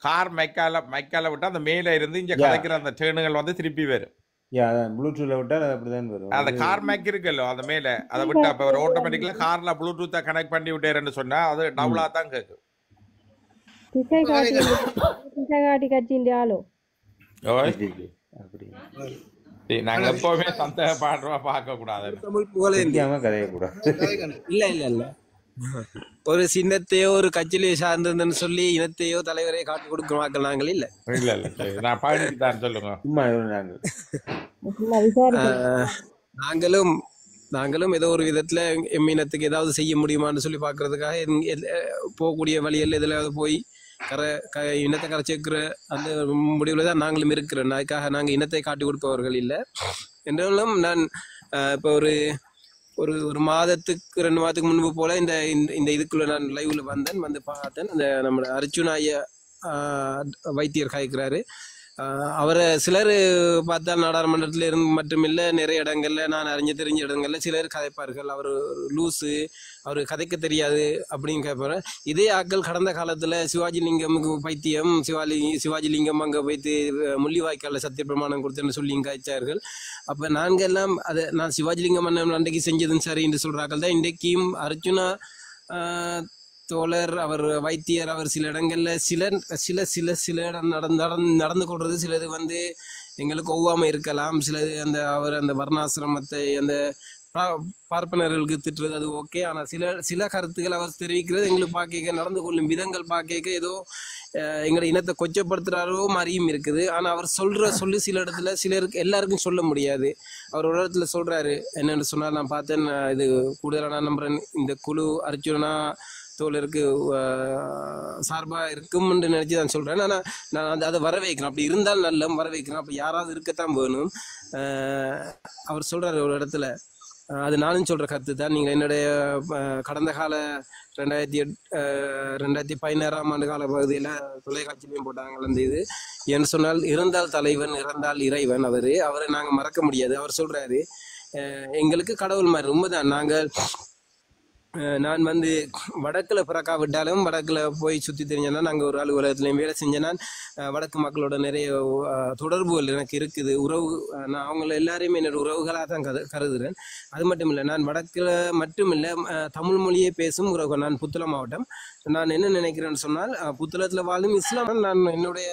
Car மைக்கால விட்டா அந்த மேல இருந்து இங்க யா கதைக்கிற அந்த டேர்னுகள் வந்து திருப்பி வரும். யா அதான் ப்ளூடூத்தில் விட்டால் அது அப்படிதான் வரும் அந்த அது. கார் மேக் இருக்குல்ல அந்த மேல அதை விட்டா இப்போ ஒரு ஆட்டோமேட்டிக்கலா கார்ல ப்ளூடூத்தை கனெக்ட் பண்ணி விட்டேன்னு சொன்னா அது ம் டபுளா தான் கேட்கும். திசை காட்டி திசை காட்டி கட்சியின் ஆளோ ஓய் ஜி அப்படி நாங்க எப்பவுமே சந்தேகப்படுறோம் பார்க்க கூடாது. தமிழ் புகழேந்தி தெரியாமல் கதையக்கூடாது. இல்ல இல்ல இல்ல ஒரு சின்னத்தையோ ஒரு கட்சியிலையோ சார்ந்திருந்தேன்னு சொல்லி இனத்தையோ தலைவரையோ காட்டி கொடுக்க மக்கள் நாங்கள் இல்ல. இல்ல இல்ல சரி, நான் பயணிக்கு தான் சொல்லுங்க. சும்மா நாங்கள் சும்மா விசாரிக்க ஆஹ் நாங்களும் நாங்களும் ஏதோ ஒரு விதத்துல எம்மினத்துக்கு ஏதாவது செய்ய முடியுமான்னு சொல்லி பாக்குறதுக்காக போகக்கூடிய வழியில் எதுலாவது போய் இனத்தை கரை சேர்க்கிற அந்த முடிவுல தான் நாங்களும் இருக்கிறோம். அதுக்காக நாங்க இனத்தை காட்டி கொடுப்பவர்கள் இல்லை என்றாலும் நான் இப்போ ஒரு ஒரு ஒரு மாதத்துக்கு 2 மாதத்துக்கு முன்பு போல இந்த இதுக்குள்ள நான் லைவ்ல வந்து பார்த்தேன். அந்த நம்ம அர்ச்சுனாய வைத்தியர் காய்க்கிறாரு. அவரை சிலர் பார்த்தால் நாடாளுமன்றத்தில் இருந்து மட்டுமில்ல நிறைய இடங்கள்ல நான் தெரிஞ்ச இடங்கள்ல சிலர் கதைப்பார்கள், அவர் லூஸு, அவரு கதைக்க தெரியாது அப்படின்னு கேட்பாரு. இதே ஆக்கள் கடந்த காலத்துல சிவாஜி லிங்கமுக்கு பைத்தியம், சிவாஜி லிங்கம் அங்க போய்த்து முள்ளிவாய்க்கால சத்திய பிரமாணம் கொடுத்தேன்னு சொல்லி காய்ச்சார்கள். அப்ப நாங்க எல்லாம் அதை நான் சிவாஜி லிங்கம் அன்றைக்கு செஞ்சதுன்னு சரி என்று சொல்றாக்கள் தான் இன்றைக்கும் அர்ஜுனா தோழர் அவர் வைத்தியர் அவர் சில இடங்கள்ல சில இடம் நடந்து கொள்றது சிலது வந்து எங்களுக்கு ஒவ்வாம இருக்கலாம். சிலது அவர் அந்த வர்ணாசிரமத்தை அந்த பார்ப்பனர்களுக்கு திட்டுறது அது ஓகே. ஆனா சில கருத்துக்கள் அவர் தெரிவிக்கிறது எங்களுக்கு பார்க்க நடந்து கொள்ளும் விதங்கள் பார்க்க ஏதோ எங்களை இனத்தை கொச்சப்படுத்துறாரோ மாதிரியும் இருக்குது. ஆனா அவர் சொல்லி சில இடத்துல சிலருக்கு எல்லாருக்கும் சொல்ல முடியாது. அவர் ஒரு இடத்துல சொல்றாரு என்னன்னு சொன்னா, நான் பார்த்தேன், இது கூடுதலான நம்புறேன் இந்த குழு அர்ஜுனா தோழருக்கு சார்பா இருக்கும் என்று நினைச்சு தான் சொல்றேன். ஆனா நான் அதை வர வைக்கிறேன், அப்படி இருந்தால் நல்ல வர வைக்கிறேன். அப்ப யாராவது இருக்கத்தான் வேணும். அவர் சொல்றாரு ஒரு இடத்துல, அது நானும் சொல்ற கருத்து தான். நீங்க என்னுடைய கடந்த கால 2016ஆம் ஆண்டு கால பகுதியில தொலைக்காட்சியிலையும் போட்டாங்க அந்த இது என்று சொன்னால், இறந்தால் தலைவன் இறந்தால் இறைவன். அவரை நாங்க மறக்க முடியாது. அவர் சொல்றாரு எங்களுக்கு கடவுள் மாதிரி உண்மைதான். நான் வந்து வடக்குல பிறக்கா விட்டாலும் வடக்குல போய் சுத்தி தெரிஞ்சேன்னா, நாங்கள் ஒரு அலுவலகத்துலையும் வேலை செஞ்சேன்னா வடக்கு மக்களோட நிறைய தொடர்புகள் எனக்கு இருக்குது. நான் அவங்கள எல்லாரையுமே என்னோட உறவுகளாக தான் கருதுறேன். அது மட்டும் இல்லை, நான் வடக்குல மட்டும் இல்லை தமிழ் மொழியை பேசும் உறவு. நான் புத்தளம் மாவட்டம். நான் என்ன நினைக்கிறேன்னு சொன்னால், புத்தளத்துல வாழும் இஸ்லாம் நான் என்னுடைய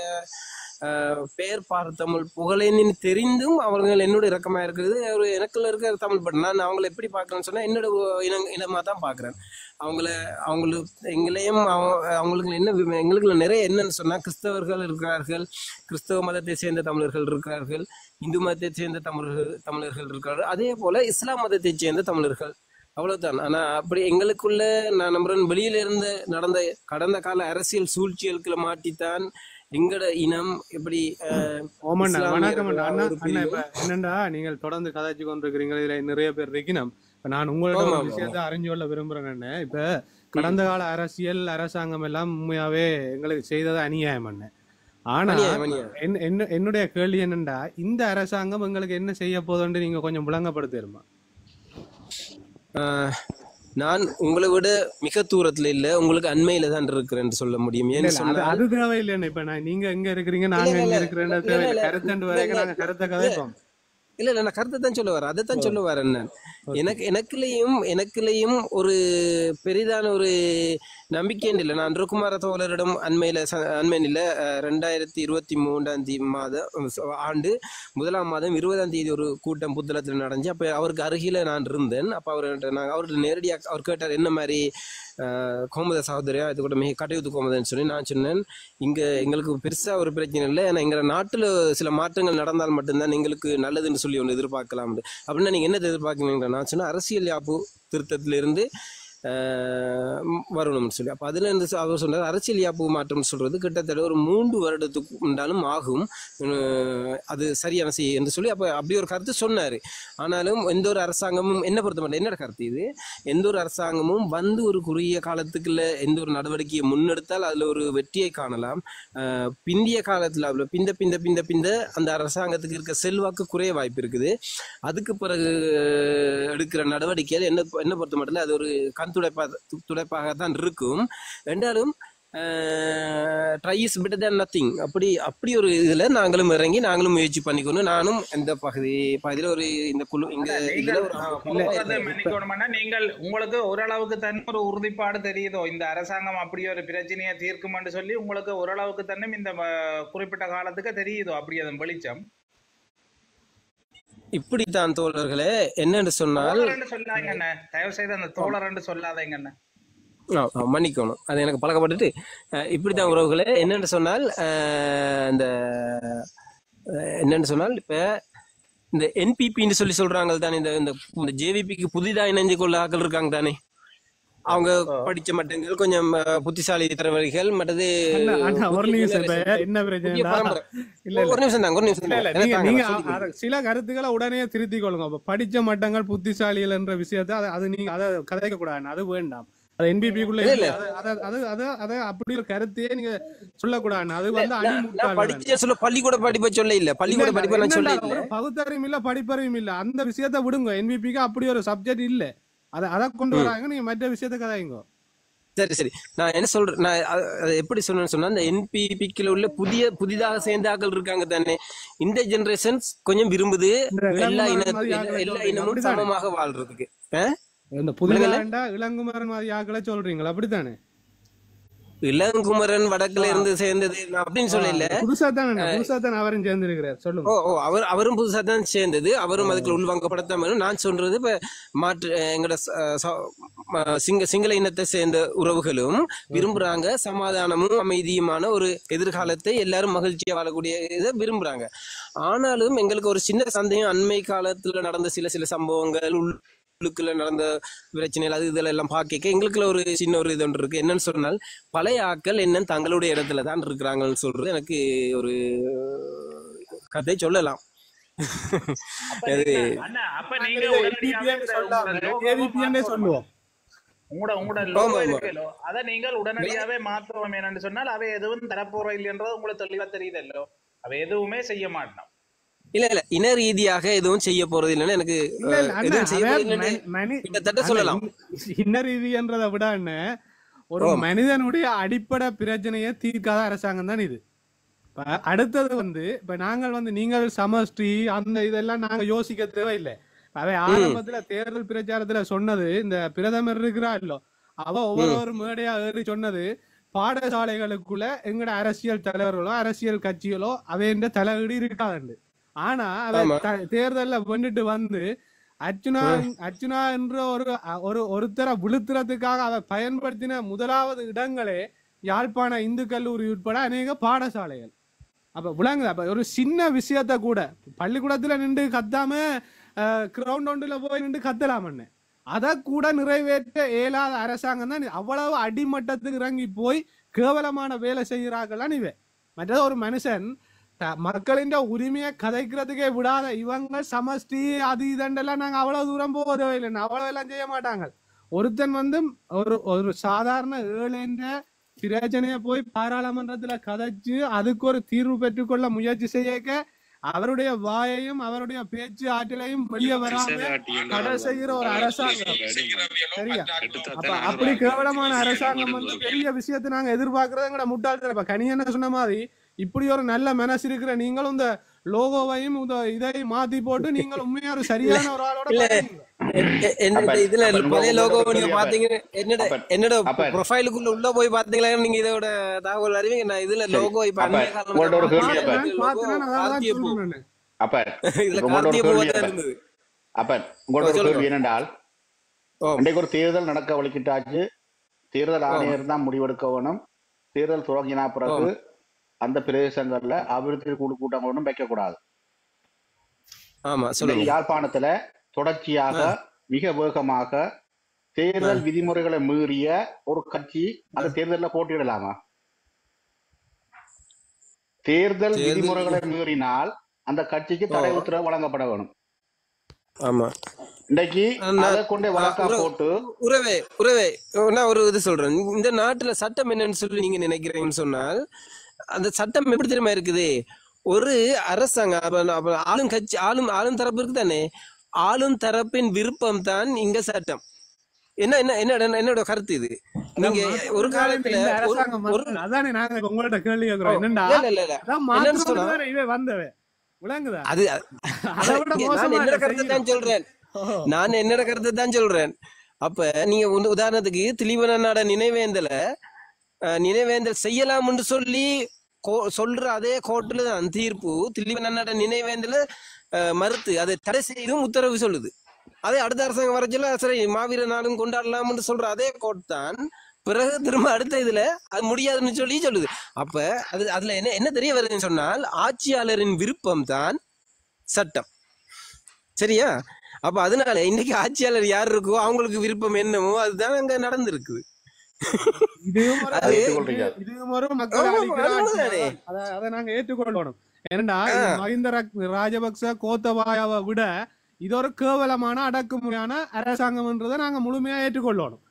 பெயர் தமிழ் புகழேன்னு தெரிந்தும் அவர்கள் என்னோட இறக்கமா இருக்கிறது. எனக்குள்ள இருக்கிற தமிழ் பட் நான் அவங்களை எப்படி பார்க்கறேன்னு சொன்னா, என்னோட இனமா தான் பார்க்குறேன். எங்களையும் அவங்களுக்கு எங்களுக்குள்ள நிறைய என்னன்னு சொன்னா, கிறிஸ்தவர்கள் இருக்கிறார்கள், கிறிஸ்தவ மதத்தை சேர்ந்த தமிழர்கள் இருக்கிறார்கள், இந்து மதத்தை சேர்ந்த தமிழர்கள் இருக்கிறார்கள், அதே போல இஸ்லாம் மதத்தை சேர்ந்த தமிழர்கள், அவ்வளவுதான். ஆனா அப்படி எங்களுக்குள்ள நான் நம்புறேன், வெளியில இருந்து நடந்த கடந்த கால அரசியல் சூழ்ச்சிகளுக்குள்ள மாட்டித்தான் எங்கட இனம் எப்படி. வணக்கம் அண்ணா. இப்ப என்னண்டா நீங்கள் தொடர்ந்து கதைச்சு கொண்டிருக்கிறீங்க, இதுல நிறைய பேர் இருக்கணும். இப்ப நான் உங்களோட ஒரு விஷயத்த அறிஞ்சு கொள்ள விரும்புறேன். இப்ப கடந்த கால அரசியல் அரசாங்கம் எல்லாம் உண்மையாவே எங்களுக்கு செய்தது அநியாயம் அண்ணே. ஆனா என்னுடைய கேள்வி என்னண்டா, இந்த அரசாங்கம் எங்களுக்கு என்ன செய்ய போதுன்னு நீங்க கொஞ்சம் விளங்கப்படுத்திருமா? நான் உங்களை விட மிக தூரத்துல இல்ல, உங்களுக்கு அண்மையில தான் இருக்கிறேன்னு சொல்ல முடியும். அது தேவையில்லை. இப்ப நீங்க எங்க இருக்கிறீங்க, நாங்க எங்க இருக்கிறேன் கருத்து வரைக்கும் நாங்க கருத்தை கதைப்போம். இல்ல நான் கருத்தை தான் சொல்ல வரேன், அதைத்தான் சொல்ல வரேன். நான் எனக்குலயும் ஒரு பெரிதான ஒரு நம்பிக்கை இல்லை. நான் அன்றுகுமார தோழரிடம் அண்மையில் இல்லை 2023 ஆண்டு 1ஆம் மாதம் 20ஆம் தேதி ஒரு கூட்டம் புத்தளத்தில் நடந்துச்சு. அப்போ அவருக்கு அருகில நான் இருந்தேன். அப்போ அவர்கிட்ட நேரடியாக அவர் கேட்டார், என்ன மாதிரி கோமத சகோதரியா இது கூட மிக கட்டயுத்து கோமதன்னு சொல்லி. நான் சொன்னேன், எங்களுக்கு பெருசா ஒரு பிரச்சனை இல்லை, ஏன்னா எங்க நாட்டுல சில மாற்றங்கள் நடந்தால் மட்டும்தான் எங்களுக்கு நல்லதுன்னு சொல்லி ஒன்று எதிர்பார்க்கலாம். அப்படின்னா நீங்க என்ன எதிர்பார்க்கணுங்க? நான் சொன்னேன், அரசியல் யாப்பு திருத்தத்திலிருந்து வரணும்னு சொல்லி. அப்போ அதுல இருந்து அவர் சொன்னார், அரசியல் யாப்பு மாற்றம் சொல்றது கிட்டத்தட்ட ஒரு 3 வருடத்துக்கு உண்டாலும் ஆகும், அது சரியான செய்ய என்று சொல்லி அப்படி ஒரு கருத்து சொன்னாரு. ஆனாலும் எந்த ஒரு அரசாங்கமும் என்ன பொறுத்த மாட்டேன், என்னோட கருத்து இது, எந்த ஒரு அரசாங்கமும் வந்து ஒரு குறுகிய காலத்துக்குள்ள எந்த ஒரு நடவடிக்கையை முன்னெடுத்தால் அதுல ஒரு வெற்றியை காணலாம். பிந்திய காலத்துல பிந்த பிந்த பிந்த பிந்த அந்த அரசாங்கத்துக்கு இருக்க செல்வாக்கு குறைய வாய்ப்பு இருக்குது. அதுக்கு பிறகு எடுக்கிற நடவடிக்கைகள் என்ன பொறுத்த மட்டும் அது ஒரு துடைப்பாகத்தான் இருக்கும். என்றாலும் try is better than nothing. அப்படி ஒரு இதுல நாங்களும் இறங்கி நாங்களும் முயற்சி பண்ணிக்கணும். நானும் இந்த பகுதியில ஒரு இந்த குழு இங்க இதுல மன்னிக்கணும்னா நீங்கள் உங்களுக்கு ஓரளவுக்கு தன் ஒரு உறுதிப்பாடு தெரியுதோ இந்த அரசாங்கம் அப்படி ஒரு பிரச்சனையை தீர்க்கும்னு சொல்லி உங்களுக்கு ஓரளவுக்கு தன்னை இந்த குறிப்பிட்ட காலத்துக்கு தெரியுதோ அப்படி அதன் வெளிச்சம் இப்படித்தான் தோழர்களே. என்னன்னு சொன்னால் சொல்லாங்க தயவு செய்து அந்த தோழர் சொல்லாதீங்க மன்னிக்கணும், அது எனக்கு பழக்கப்பட்டுட்டு. இப்படித்தான் உறவுகளே. என்னன்னு சொன்னால் இப்ப இந்த என்பிபின்னு சொல்றாங்க தானே, இந்த ஜேவிபிக்கு புதிதா இணைஞ்சு கொள்ள ஆக்கள் இருக்காங்க தானே, அவங்க படிச்ச மட்டங்கள் கொஞ்சம் புத்திசாலி தரவழிகள் மற்றது. ஒரு நிமிஷம் சில கருத்துக்களை உடனே திருத்திக் கொள்ளுங்க. படிச்ச மட்டங்கள் புத்திசாலிகள் என்ற விஷயத்த அது நீங்க அதை கதைக்க கூடாது, அது வேண்டாம். என்பிபிக்குள்ள அத அப்படி ஒரு கருத்தையே நீங்க சொல்லக்கூடாது. அது வந்து பள்ளிக்கூட படிப்பை சொல்ல இல்ல, பள்ளிக்கூட படிப்பை சொல்ல இல்ல, பகுத்தறிவும் இல்ல படிப்பறிவும் இல்ல. அந்த விஷயத்த விடுங்க. என்பிபிக்கு அப்படி ஒரு சப்ஜெக்ட் இல்ல, அதை கொண்டு வராங்க. நீங்க மற்ற விஷயத்த கதைங்க. சரி நான் என்ன சொல்றேன், நான் எப்படி சொன்னேன்னு சொன்னா, இந்த என்பிபிக்குள்ள உள்ள புதிதாக சேர்ந்தாக்கள் இருக்காங்க தானே, இந்த ஜெனரேஷன் கொஞ்சம் விரும்புது எல்லா இனமும் சமமாக வாழ்றதுக்கு. இந்த புதிய இளங்குமரன் மாதிரி ஆக்களை சொல்றீங்களா? அப்படித்தானே? இளங்குமரன் வடக்குல இருந்து சேர்ந்தது அப்படின்னு சொல்லல, புதுசா தான் அவரும் சேர்ந்திருக்கிறார். சொல்லுங்க. அவரும் புதுசா தான் சேர்ந்தது, அவரும் அதுக்குள்ள உள்வாங்கப்படத்தான். நான் சொல்றது இப்ப எங்கட சிங்கள இனத்தை சேர்ந்த உறவுகளும் விரும்புறாங்க சமாதானமும் அமைதியுமான ஒரு எதிர்காலத்தை, எல்லாரும் மகிழ்ச்சியா வாழக்கூடிய இதை விரும்புறாங்க. ஆனாலும் எங்களுக்கு ஒரு சின்ன சந்தேகம், அண்மை காலத்துல நடந்த சில சம்பவங்கள், உள்ளுக்குள்ள நடந்த பிரச்சனைகள், அது இதெல்லாம் எல்லாம் பார்க்க எங்களுக்குள்ள ஒரு சின்ன ஒரு இது ஒன்று இருக்கு. என்னன்னு சொன்னால், பழைய ஆக்கள் என்ன தங்களுடைய இடத்துல தான் இருக்கிறாங்கன்னு சொல்றது எனக்கு ஒரு கதை சொல்லலாம். அதை நீங்கள் உடனடியாவே மாற்றுவோம் என்னன்னு சொன்னால் அவை எதுவும் தரப்போற இல்லைன்றது உங்களுக்கு தெளிவா தெரியுதல்லோ. அவை எதுவுமே செய்ய மாட்டோம். இல்ல இன ரீதியாக எதுவும் செய்ய போறது இல்லைன்னு எனக்கு கிட்டத்தட்ட சொல்லலாம். இன ரீதின்றதை விட ஒரு மனிதனுடைய அடிப்படை பிரச்சனையை தீர்க்காத அரசாங்கம் தான் இது. அடுத்தது வந்து இப்ப நாங்கள் வந்து நீங்கள் சமஷ்டி அந்த இதெல்லாம் நாங்க யோசிக்க தேவையில்லை. அவை ஆரம்பத்துல தேர்தல் பிரச்சாரத்துல சொன்னது, இந்த பிரதமர் இருக்கிறா இல்லோ அவ ஒவ்வொரு மேடையா ஏறி சொன்னது, பாடசாலைகளுக்குள்ள எங்கட அரசியல் தலைவர்களோ அரசியல் கட்சிகளோ அவைன்ற தலையீடு இருக்காது. ஆனா தேர்தல்ல பண்ணிட்டு வந்து அர்ச்சுனா என்ற ஒருத்தரை விழுத்துறதுக்காக அவ பயன்படுத்தின முதலாவது இடங்களே யாழ்ப்பாண இந்து கல்லூரி உட்பட அநேக பாடசாலைகள். அப்ப விளங்குது. அப்ப ஒரு சின்ன விஷயத்த கூட பள்ளிக்கூடத்துல நின்று கத்தாம கிரவுண்ட் ஒன்றுல போய் நின்று கத்தலாமன்னு அதை கூட நிறைவேற்ற இயலாத அரசாங்கம் தான். அவ்வளவு அடிமட்டத்துக்கு இறங்கி போய் கேவலமான வேலை செய்கிறார்கள்லாம் இவை. மற்றது ஒரு மனுஷன் மக்களின் உரிமையை கதைக்கிறதுக்கே விடாத இவங்க சமஷ்டி அது இதெல்லாம் நாங்க அவ்வளவு தூரம் போவதோ இல்லைன்னு அவ்வளவு எல்லாம் செய்ய மாட்டாங்க. ஒருத்தன் வந்து ஒரு சாதாரண ஏழைன்ற பிரச்சனைய போய் பாராளுமன்றத்துல கதைச்சு அதுக்கு ஒரு தீர்வு பெற்றுக்கொள்ள முயற்சி செய்ய அவருடைய வாயையும் அவருடைய பேச்சு ஆற்றலையும் வெளியே வராம தடை செய்கிற ஒரு அரசாங்கம். சரியா? அப்ப அப்படி கேவலமான அரசாங்கம் வந்து பெரிய விஷயத்தை நாங்க எதிர்பார்க்கறத முட்டாள்தனம். இப்ப கனியன சொன்ன மாதிரி இப்படி ஒரு நல்ல மனசு இருக்கிற நீங்களும் இந்த லோகோவையும் இதை மாத்தி போட்டு நீங்கள் உண்மையா ஒரு சரியான ஒரு ஆளோட இதுல பழைய லோகோ நீங்க பாத்தீங்க, என்னோட ப்ரொஃபைலுக்குள்ள உள்ள போய் பாத்தீங்களா நீங்க இதோட தகவல் அறிவிங்க. நான் இதுல லோகோ இப்ப என்னென்றால் ஒரு தேர்தல் நடக்க வலிக்கிட்டாச்சு, தேர்தல் ஆணையர் தான் முடிவெடுக்க வேணும். தேர்தல் துவங்கினா பிறகு அந்த பிரதேசங்கள்ல அபிவிருத்தி குழு கூட்டம் ஒன்றும் வைக்கக்கூடாது. யாழ்ப்பாணத்துல தொடர்ச்சியாக மிக வேகமாக தேர்தல் விதிமுறைகளை மீறிய ஒரு கட்சி அந்த தேர்தலில் போட்டியிடலாமா? தேர்தல் விதிமுறைகளை மீறினால் அந்த கட்சிக்கு தடை உத்தரவு வழங்கப்பட வேணும். ஆமா, இன்னைக்கு அதை கொண்டே வழக்கா போட்டு உறவே நான் ஒரு இது சொல்றேன். இந்த நாட்டுல சட்டம் என்னன்னு சொல்லி நீங்க நினைக்கிறீங்கன்னு சொன்னால், அந்த சட்டம் எப்படி தெரியுமா இருக்குது? ஒரு அரசாங்கம் ஆளும் கட்சி ஆளும் தரப்பு இருக்கு தானே, ஆளும் தரப்பின் விருப்பம் தான் இங்க சட்டம். என்ன என்ன என்ன என்னோட கருத்து இது. நீங்க ஒரு காலத்துல இந்த அரசாங்கம் அதானே நாங்க உங்கள்ட்ட கேள்வி கேக்குறோம். என்னண்டா என்னன்னு சொன்னா இவன் வந்தவன் விளங்குதா? அது நான் என்னோட கருத்தை தான் சொல்றேன். நான் என்னோட கருத்தை தான் சொல்றேன். அப்ப நீங்க உதாரணத்துக்கு திலீபனாட நினைவேந்தல் செய்யலாம்னு சொல்லி சொல்ற அதே கோர்ட்டுல தான் தீர்ப்பு திலீபனாட நினைவேந்தல மறுத்து அதை தடை செய்தும் உத்தரவு சொல்லுது. அதே அடுத்த அரசாங்கம் வர சொல்ல சரி மாவீர நாளும் கொண்டாடலாம்னு சொல்ற அதே கோர்ட் தான் பிறகு திரும்ப அடுத்த இதுல அது முடியாதுன்னு சொல்லி சொல்லுது. அப்ப அதுல என்ன தெரிய வருதுன்னு சொன்னால் ஆட்சியாளரின் விருப்பம் தான் சட்டம். சரியா? அப்ப அதனால இன்னைக்கு ஆட்சியாளர் யார் இருக்கோ அவங்களுக்கு விருப்பம் என்னமோ அதுதான் அங்க நடந்திருக்குது. அதை நாங்க ஏற்றுக்கொள்ளணும். ஏன்னா மஹிந்த ராஜபக்ச கோத்தபாயாவை விட இது ஒரு கேவலமான அடக்குமுறையான அரசாங்கம்ன்றதை நாங்க முழுமையா ஏற்றுக்கொள்ளணும்.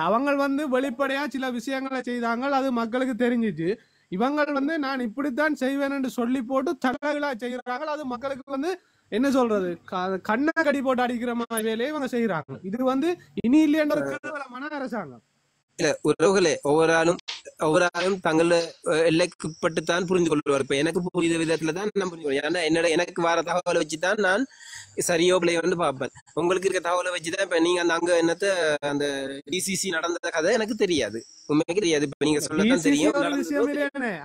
அவங்க வெளிப்படையா சில விஷயங்களை செய்தாங்க, அது மக்களுக்கு தெரிஞ்சிச்சு. இவங்க நான் இப்படித்தான் செய்வேன் என்று சொல்லி போட்டு தலைகளா செய்யறாங்க. அது மக்களுக்கு என்ன சொல்றது கண்ணை கடி போட்டு அடிக்கிற மாதிரி வேலையை இவங்க செய்யறாங்க. இது இனி இல்லைன்ற ஒரு கேவலமான அரசாங்கம். இல்ல உறவுகளே ஒவ்வொரு ஆளும் தங்கள எல்லைக்குட்பட்டுத்தான் புரிஞ்சு கொள்வார். இப்ப எனக்கு புரிந்த விதத்துல தான் நான் புரிஞ்சு கொள்வேன். ஏன்னா எனக்கு வர தகவலை வச்சுதான் நான் சரியோ பிள்ளையோன்னு பார்ப்பேன். உங்களுக்கு இருக்க தகவலை வச்சுதான் இப்ப நீங்க அங்க என்னத்த அந்த டிசிசி நடந்த கதை எனக்கு தெரியாது, உண்மைக்கு தெரியாது. இப்ப நீங்க சொல்லதான் தெரியும்.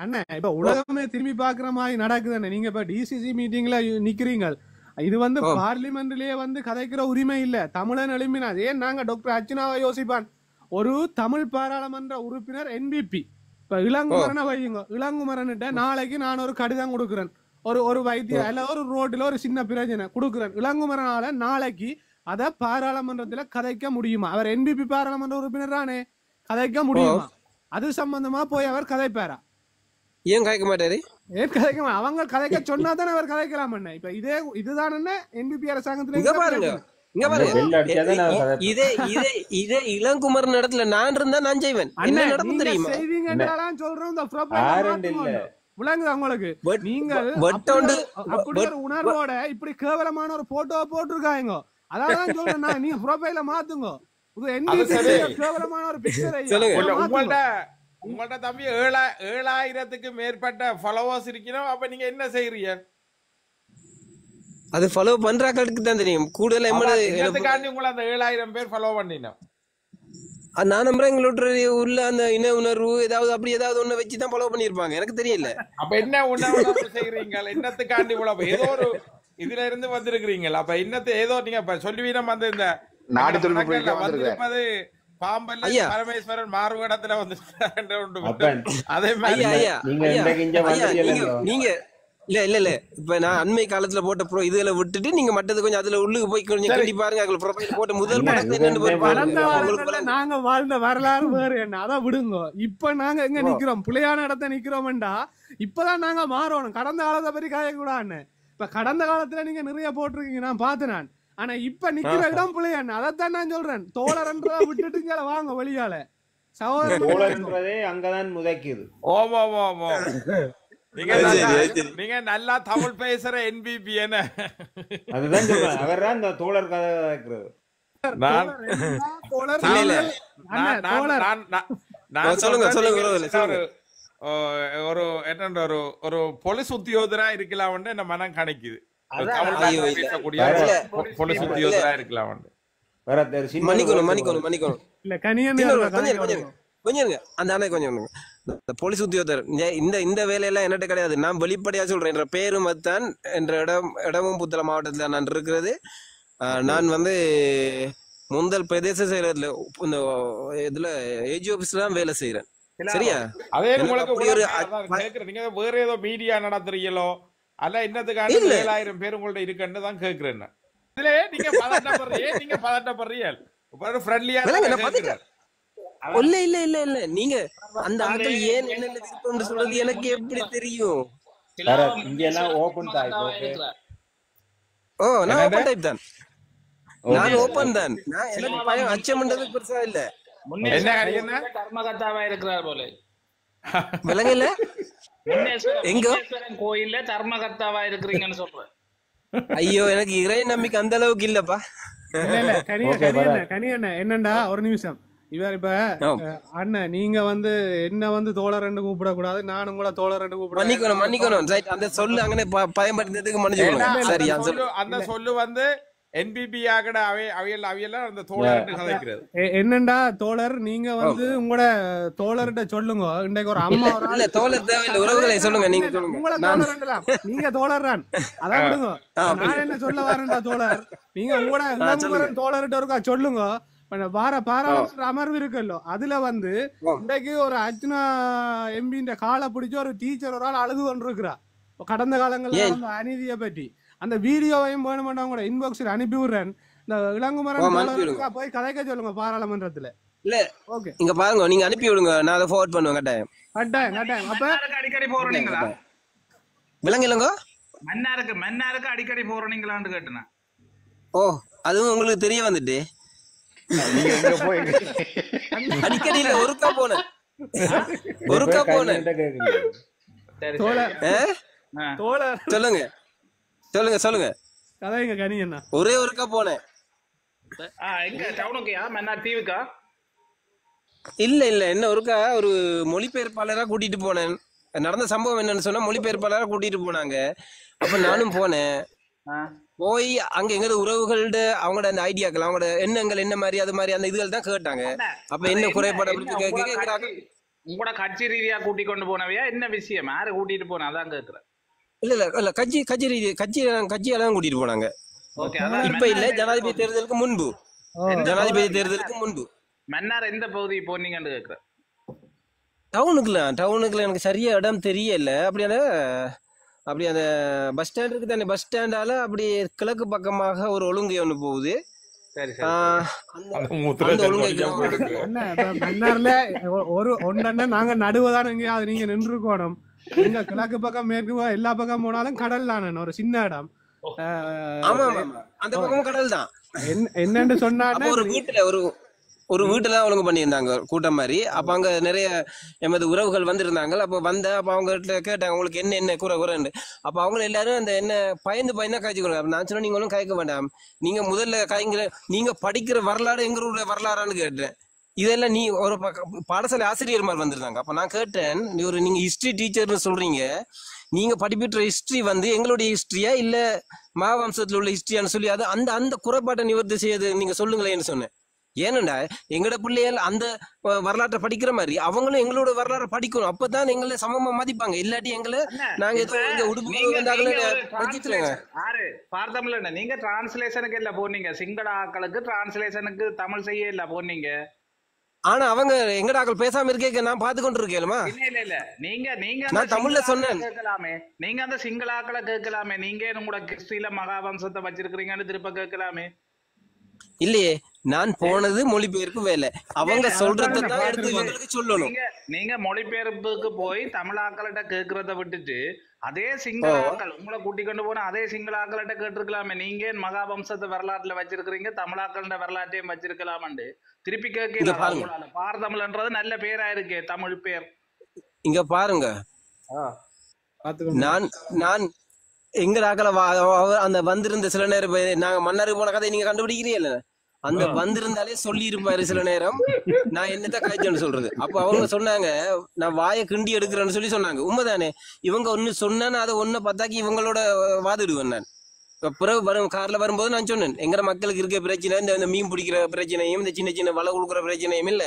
அண்ணா இப்ப உலகமே திரும்பி பாக்குற மாதிரி நடக்குதுன்னு நீங்க இப்ப டிசிசி மீட்டிங்ல நிக்கிறீங்க. இது பார்லிமெண்ட்லயே கதைக்கிற உரிமை இல்ல. தமிழன் எழுப்பினா ஏன் நாங்க டாக்டர் அர்ச்சனாவை யோசிப்பான் ஒரு தமிழ் பாராளுமன்ற உறுப்பினர் என்பிபி இப்ப இளங்குமரனை வையுங்க. இளங்குமரன்கிட்ட நாளைக்கு நான் ஒரு கடிதம் கொடுக்குறேன், ஒரு வைத்தியம் இல்ல ஒரு ரோட்ல ஒரு சின்ன பிரச்சனை கொடுக்குறேன். இளங்குமரனால நாளைக்கு அத பாராளுமன்றத்துல கதைக்க முடியுமா? அவர் என்பிபி பாராளுமன்ற உறுப்பினர் தானே, கதைக்க முடியுமா? அது சம்பந்தமா போய் அவர் கதைப்பாரா? ஏன் கதைக்க மாட்டாரு? ஏன் கதைக்க? அவங்க கதைக்க சொன்னா தானே அவர் கதைக்கலாம். இப்ப இதுதான் என்பிபி அரசாங்கத்துல பாருங்க. இங்க பாருங்க, இதே இளங்குமரன் இடத்துல நான் இருந்தா நான் செய்வேன். என்ன நடக்கும் தெரியுமா? உங்களுக்கு நீங்கள் உணர்வோட இப்படி கேவலமான ஒரு போட்டோவை போட்டிருக்காங்க. அதான் சொல்றேன், நீங்க ப்ரொஃபைல மாத்துங்க. கேவலமான ஒரு பிக்சர். உங்கள்ட்ட தம்பி 7000க்கு மேற்பட்ட ஃபாலோவர்ஸ் இருக்கணும். அப்ப நீங்க என்ன செய்யறீங்க? அது ஃபாலோ பண்றாக்களுக்கு தான் தெரியும். கூடுதல் உங்களை அந்த 7000 பேர் ஃபாலோ பண்ணினா நான் நம்புறேன் எங்களோட உள்ள அந்த இன உணர்வு ஏதாவது அப்படி ஏதாவது ஒண்ணு வச்சுதான் ஃபாலோ பண்ணிருப்பாங்க. எனக்கு தெரியல. அப்ப என்ன உணர்வு செய்யறீங்க? என்னத்துக்காண்டி இவ்வளவு ஏதோ ஒரு இதுல இருந்து வந்திருக்கிறீங்க. அப்ப என்னத்தை ஏதோ நீங்க சொல்லுவீங்க இந்த வந்திருப்பது பாம்பல்ல பரமேஸ்வரன் மாறுவேடத்துல வந்து அதே மாதிரி நீங்க இல்ல இப்ப நான் அண்மை காலத்துல போட்ட இதுல விட்டுட்டு நீங்க மட்டது கொஞ்சம் அதுல உள்ளுக்கு போய் கொஞ்சம் கண்டி பாருங்க. அதுல ப்ரொஃபைல் போட்ட முதல் நாங்க வாழ்ந்த வரலாறு வேறு என்ன, அதான் விடுங்க. இப்ப நாங்க எங்க நிக்கிறோம்? பிள்ளையான இடத்த நிக்கிறோம்டா. இப்பதான் நாங்க மாறணும். கடந்த காலத்தை பத்தி காயக்கூடாதுன்னு. இப்ப கடந்த காலத்துல நீங்க நிறைய போட்டிருக்கீங்க, நான் பார்த்தேன் நான். ஆனா இப்ப நிக்கிற இடம் பிள்ளையான, அதைத்தான் நான் சொல்றேன். தோழர்ன்றத விட்டுட்டு வாங்க வெளியால. சகோதரன்றதே அங்கதான் முதைக்குது. ஓமா ஓமா நீங்க நல்லா தமிழ் பேசுற என்பிபி என்ன? அதுதான் சொல்றேன். அவர்தான் இந்த தோழர் கதை கேக்குறது. ஒரு என்ன ஒரு போலீஸ் உத்தியோகரா இருக்கலாம் என்ன மனம் கணக்குது. போலீஸ் உத்தியோகரா இருக்கலாம். கொஞ்சம் அந்த அண்ணா கொஞ்சம் போலீஸ் உத்தியோகத்தர் இந்த வேலையெல்லாம் என்னட்ட கிடையாது. நான் வெளிப்படையா சொல்றேன். என்ற பேரும் தான் என்ற இடமும் புத்தளம் மாவட்டத்துல நான் இருக்கிறது. நான் முந்தல் பிரதேச செயலகத்துல இந்த இதுல ஏஜி ஆபீஸ்ல தான் வேலை செய்யறேன். சரியா? அதே நீங்க வேற ஏதோ மீடியா நடத்துறீங்களோ அல்ல என்னத்துக்கான 7000 பேர் உங்கள்ட்ட இருக்குன்னு தான் கேக்குறேன். இதுல நீங்க பதட்டப்படுறீங்க. இல்ல நீங்க அந்த ஆட்கள் ஏன் என்ன விருப்பம் சொல்றது எனக்கு எப்படி தெரியும்? நான் ஓபன் டைப் தான். நான் ஓபன் தான். எனக்கு பயம் அச்சம்ன்றது பெருசா இல்ல. தர்மகர்த்தாவா இருக்கிறார் போல விலங்கல எங்க கோயில்ல தர்மகர்த்தாவா இருக்கிறீங்கன்னு சொல்றேன். ஐயோ எனக்கு இறை நம்பிக்கை அந்த அளவுக்கு இல்லப்பா. இல்ல கனியண்ண என்னண்டா ஒரு நிமிஷம் இவர் இப்ப அண்ணன் நீங்க என்ன தோழர் கூப்பிடக்கூடாது, நானும் கூட தோழர் கூப்பிட மன்னிக்கணும். அந்த சொல்லு அங்கே பயன்படுத்தினதுக்கு மன்னிச்சுக்கணும். சரி, அந்த சொல்லு என்பிபி ஆகட அவையெல்லாம் அந்த தோழர் கதைக்கிறது. என்னண்டா தோழர் நீங்க உங்களோட தோழர்கிட்ட சொல்லுங்க. இன்றைக்கு ஒரு அம்மா இல்ல தோழர் தேவையில்லை, உறவுகளை சொல்லுங்க. நீங்க சொல்லுங்க, உங்களோட தோழர் நீங்க தோழர் தான். அதான் விடுங்க. நான் என்ன சொல்ல வரேன்டா தோழர், நீங்க உங்களோட இளங்குமரன் தோழர்கிட்ட இருக்கா சொல்லுங்க. வார பாராளுமன்ற அமர்வு இருக்குல்லோ, அதுல இன்றைக்கு ஒரு அர்ஜுனா எம்பின்ற காலை பிடிச்ச ஒரு டீச்சர் ஒரு ஆள் அழுது கொண்டிருக்கிறா கடந்த காலங்கள்ல அநீதியை பற்றி. அந்த வீடியோவையும் வேணுமெண்டா கூட இன்பாக்ஸில் அனுப்பி விடுறேன். இந்த இளங்குமரன் போய் கதைக்க சொல்லுங்க பாராளுமன்றத்துல. இல்ல ஓகே, இங்க பாருங்க, நீங்க அனுப்பி விடுங்க, நான் அதை ஃபார்வர்ட் பண்ணுவேன். கட்டாயம். அப்ப அடிக்கடி போறீங்களா? விளங்கலங்க, மன்னாருக்கு அடிக்கடி போறீங்களான்னு கேட்டேன். ஓ, அதுவும் உங்களுக்கு தெரிய வந்துட்டு அடிக்கடி இல்ல, ஒருக்கா போனேன். சொல்லுங்க கதைங்க கனியண்ணா. ஒரே ஒருக்கா போனேன். இல்ல என்ன ஒருக்கா ஒரு மொழிபெயர்ப்பாளரா கூட்டிட்டு போனேன். நடந்த சம்பவம் என்னன்னு சொன்னா, மொழிபெயர்ப்பாளரா கூட்டிட்டு போனாங்க. அப்ப நானும் போனேன். போய் அங்க எங்க உறவுகள்ட அவங்களோட அந்த ஐடியாக்கள், அவங்களோட எண்ணங்கள் என்ன மாதிரி அது மாதிரி அந்த இதுகள் தான் கேட்டாங்க. அப்ப என்ன குறைபாடு உங்களோட கட்சி ரீதியா கூட்டி கொண்டு போனவையா, என்ன விஷயம், யாரு கூட்டிட்டு போனா அதான் கேக்குறேன். இல்ல கட்சியெல்லாம் கூட்டிட்டு போனாங்க. இப்ப இல்ல, ஜனாதிபதி தேர்தலுக்கு முன்பு. மன்னார் எந்த பகுதி போனீங்கன்னு கேக்குறேன். டவுனுக்குள்ள எனக்கு சரியா இடம் தெரியல. அப்படி அந்த பஸ் ஸ்டாண்ட் இருக்கு தானே, பஸ் ஸ்டாண்டால அப்படி கிழக்கு பக்கமாக ஒரு ஒழுங்கை ஒண்ணு போகுது. நாங்க நடுவதான் எங்கேயாவது நீங்க நின்றுக்கோணும். நீங்க கிழக்கு பக்கம் மேற்கு எல்லா பக்கம் போனாலும் கடல் தானே, ஒரு சின்ன இடம். அந்த பக்கமும் கடல் தான். என்னன்னு சொன்னா ஒரு வீட்டுல ஒழுங்கு பண்ணியிருந்தாங்க கூட்டம் மாதிரி. அப்ப அங்க நிறைய எமது உறவுகள் வந்திருந்தாங்க. அப்ப அவங்க கேட்டாங்க உங்களுக்கு என்ன குறைன்னு. அப்ப அவங்க எல்லாரும் அந்த என்ன பயந்து காய்ச்சிக்கணும். அப்ப நான் சொன்னா நீங்க ஒன்றும் காய்க்க வேண்டாம், நீங்க முதல்ல காய்ங்கிற நீங்க படிக்கிற வரலாறு எங்களுடைய வரலாறான்னு கேட்டேன். இதெல்லாம் நீ ஒரு பாடசாலை ஆசிரியர் மாதிரி வந்திருந்தாங்க. அப்ப நான் கேட்டேன், நீங்க ஹிஸ்டரி டீச்சர்னு சொல்றீங்க, நீங்க படிப்பிட்ட ஹிஸ்டரி எங்களுடைய ஹிஸ்டரியா இல்ல மகாவம்சத்துல உள்ள ஹிஸ்டரியான்னு சொல்லி அது அந்த குறைபாட்டை நிவர்த்தி செய்யாது நீங்க சொல்லுங்களேன்னு சொன்னேன். ஏனண்டா எங்கட பிள்ளைகள் அந்த வரலாற்றை படிக்கிற மாதிரி அவங்களும் எங்களோட வரலாறு படிக்கணும். அப்பதான் எங்களை சமமா மதிப்பாங்க. இல்லாட்டி எங்களை நாங்க நீங்க டிரான்ஸ்லேஷனுக்கு இல்ல போனீங்க, சிங்கள ஆக்களுக்கு டிரான்ஸ்லேஷனுக்கு தமிழ் செய்ய இல்ல போனீங்க. ஆனா அவங்க எங்கட ஆக்கள் பேசாம இருக்கே நான் பாத்து கொண்டு இருக்கேன்மா. இல்ல நீங்க நான் தமிழ்ல சொன்னேன். கேட்கலாமே, நீங்க அந்த சிங்கள ஆக்களை கேட்கலாமே. நீங்க உங்களோட கிறிஸ்டில மகாவம்சத்தை வச்சிருக்கிறீங்கன்னு திருப்ப கேட்கலாமே. இல்லையே, நான் போனது மொழிபெயர்ப்பு வேலை. அவங்க சொல்றதுதான் எடுத்து இவங்களுக்கு சொல்லணும். நீங்க மொழிபெயர்ப்புக்கு போய் தமிழாக்கள்கிட்ட கேட்கறத விட்டுட்டு அதே சிங்கள ஆக்கள் உங்களை கூட்டி கொண்டு போன அதே சிங்கள ஆக்கள்கிட்ட கேட்டிருக்கலாமே. நீங்க மகாவம்சத்தை வரலாற்றுல வச்சிருக்கிறீங்க, தமிழாக்கள வரலாற்றையும் வச்சிருக்கலாமண்டு திருப்பி கேட்கலாம். பாரதமிழ்ன்றது நல்ல பேரா இருக்கு, தமிழ் பேர். இங்க பாருங்க, நான் எங்க ஆக்களை அந்த வந்திருந்த சில நேரம் நாங்க மன்னாருக்கு போன கதை நீங்க கண்டுபிடிக்கிறீல்ல, அந்த வந்திருந்தாலே சொல்லி இருப்பாரு சில நேரம் நான் என்னத்த காய்ச்சல்னு சொல்றது. அப்ப அவங்க சொன்னாங்க நான் வாயை கிண்டி எடுக்கிறேன்னு சொன்னாங்க. உண்மைதானே, இவங்க ஒண்ணு சொன்னா அதை ஒண்ணு பார்த்தாக்கி இவங்களோட வாதிடுவேன். நான் பிறகு கார்ல வரும்போது நான் சொன்னேன், எங்கட மக்களுக்கு இருக்க பிரச்சனை இந்த மீன் பிடிக்கிற பிரச்சனையும் இந்த சின்ன சின்ன வலை கொடுக்குற பிரச்சனையும் இல்ல.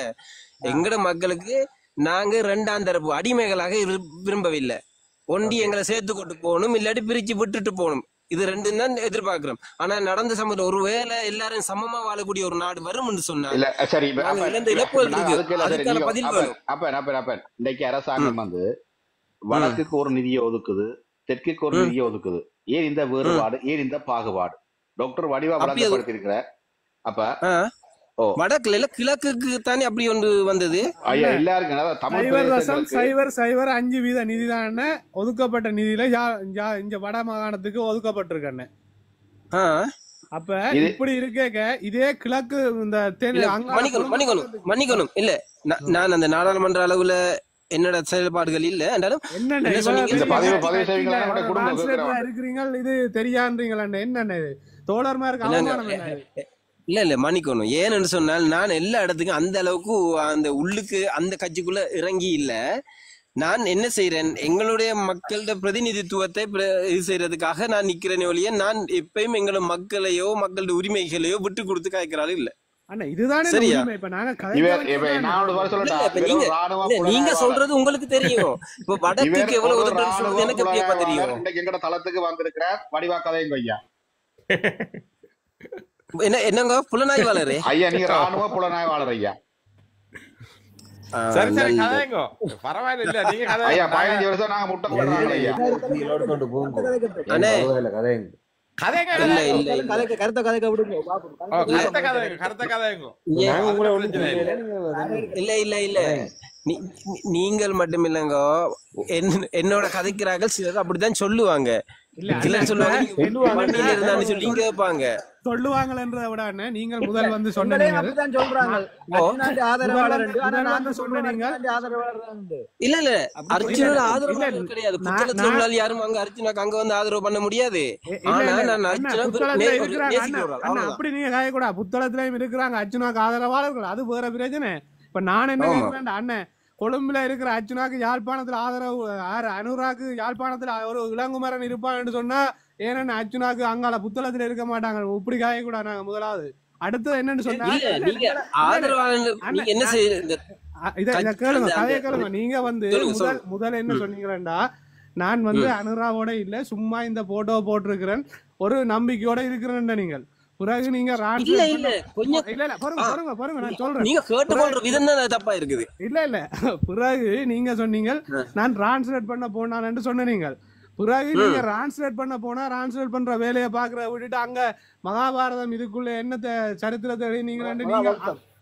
எங்கட மக்களுக்கு நாங்க ரெண்டாம் தரப்பு அடிமைகளாக விரும்பவில்லை. ஒண்டி எங்களை சேர்த்து கொண்டு போகணும், இல்லாட்டி பிரிச்சு விட்டுட்டு போகணும். இது ரெண்டும் தான் எதிர்பார்க்கிறோம். ஆனா நடந்த சமூகம் ஒருவேளை எல்லாரும் சமமா வாழக்கூடிய ஒரு நாடு வரும் என்று சொன்னாங்க. இன்னைக்கு அரசாங்கம் வடக்குக்கு ஒரு நிதியை ஒதுக்குது, தெற்குக்கு ஒரு நிதியை ஒதுக்குது. ஏன் இந்த வேறுபாடு, ஏன் இந்த பாகுபாடு? டாக்டர் வடிவா விளக்கப்படுத்திருக்கிற. அப்ப வடக்குல கிழக்குக்கு தானே அப்படி ஒன்று வந்தது. சைவர் 5% நிதிதான் ஒதுக்கப்பட்ட நிதியில இங்க வட மாகாணத்துக்கு ஒதுக்கப்பட்டிருக்கேன். அப்ப இப்படி இருக்க இதே கிழக்கு இந்த மன்னிக்கணும் இல்ல, நான் அந்த நாடாளுமன்ற அளவுல என்னோட செயல்பாடுகள் இல்ல என்றாலும் இருக்கிறீங்க இது தெரியான்றீங்களா? என்ன தோழர்மாருக்கு அவமானம் என்ன? இல்ல மன்னிக்கணும். ஏன்னு சொன்னால் நான் எல்லா இடத்துக்கும் அந்த அளவுக்கு அந்த உள்ளுக்கு அந்த கட்சிக்குள்ள இறங்கி இல்ல. நான் என்ன செய்யறேன், எங்களுடைய மக்களோட பிரதிநிதித்துவத்தை இது செய்யறதுக்காக நான் நிக்கிறேன் ஒழிய நான் எப்பயும் எங்களோட மக்களையோ மக்களோட உரிமைகளையோ விட்டு கொடுத்து காய்க்கிறாரு இல்ல. நீங்க சொல்றது உங்களுக்கு தெரியும். இப்ப வடக்குக்கு எவ்வளவு உதவுறது எனக்கு எப்படியா தெரியும். எங்கட தளத்துக்கு வந்திருக்கிறார் வடிவா கதைங்க ஐயா. என்னங்க புலனாய்வாளர் ஐயா? நீங்க ராணுவ புலனாய்வாளர் ஐயா. சரி சரி கதைங்க, பரவாயில்ல. நீங்க கதை ஐயா 15 வருஷம் நாங்க முட்டை போடுறாங்க ஐயா. அண்ணே கதைங்க கதைங்க இல்ல இல்ல கருத்த கதைக்க விடுங்க பாப்போம். கருத்த கதைங்க கருத்த கதைங்க. நாங்க உங்களை ஒண்ணு இல்ல இல்ல இல்ல நீங்கள் மட்டுமில்லங்க, என்னோட கதைக்கிறார்கள் சிலர் அப்படித்தான் சொல்லுவாங்க. சிலர் சொல்லுவாங்க சொல்லி கேட்பாங்க. சொல்லுவாங்கன்றத விட நீங்கள் முதல் வந்து சொன்னீங்க. இல்ல இல்ல அர்ஜுனோட ஆதரவு கிடையாது. புத்தகத்துல உள்ள யாரும் அங்க அர்ஜுனாக்கு அங்க வந்து ஆதரவு பண்ண முடியாது. அப்படி நீங்க காயக்கூடா. புத்தகத்திலயும் இருக்கிறாங்க அர்ஜுனாக்கு ஆதரவாளர்கள், அது வேற பிரச்சனை. இப்ப நான் என்ன கேட்கிறேன், அண்ணன் கொழும்புல இருக்கிற அர்ஜுனாக்கு யாழ்ப்பாணத்துல ஆதரவு, அனுராக்கு யாழ்ப்பாணத்துல ஒரு இளங்குமரன் இருப்பான்னு சொன்னா ஏன்னா அர்ஜுனாக்கு அங்கால புத்தகத்துல இருக்க மாட்டாங்க. இப்படி காய கூட நாங்க முதலாவது. அடுத்தது என்னன்னு சொன்னா இத கேளுங்க, கதையை கேளுங்க. நீங்க வந்து முதல் என்ன சொன்னீங்களா, நான் வந்து அனுராவோட இல்ல சும்மா இந்த போட்டோ போட்டிருக்கிறேன் ஒரு நம்பிக்கையோட இருக்கிறேன். நீங்கள் பிறகு நீங்க பிறகு நீங்க சொன்னீங்க நான் டிரான்ஸ்லேட் பண்ண போனான்னு சொன்னீங்க. பிறகு நீங்க டிரான்ஸ்லேட் பண்ண போனா டிரான்ஸ்லேட் பண்ற வேலையை பாக்குற விட்டுட்டு அங்க மகாபாரதம் இதுக்குள்ள என்னத்தை சரித்திரத்தை நீங்க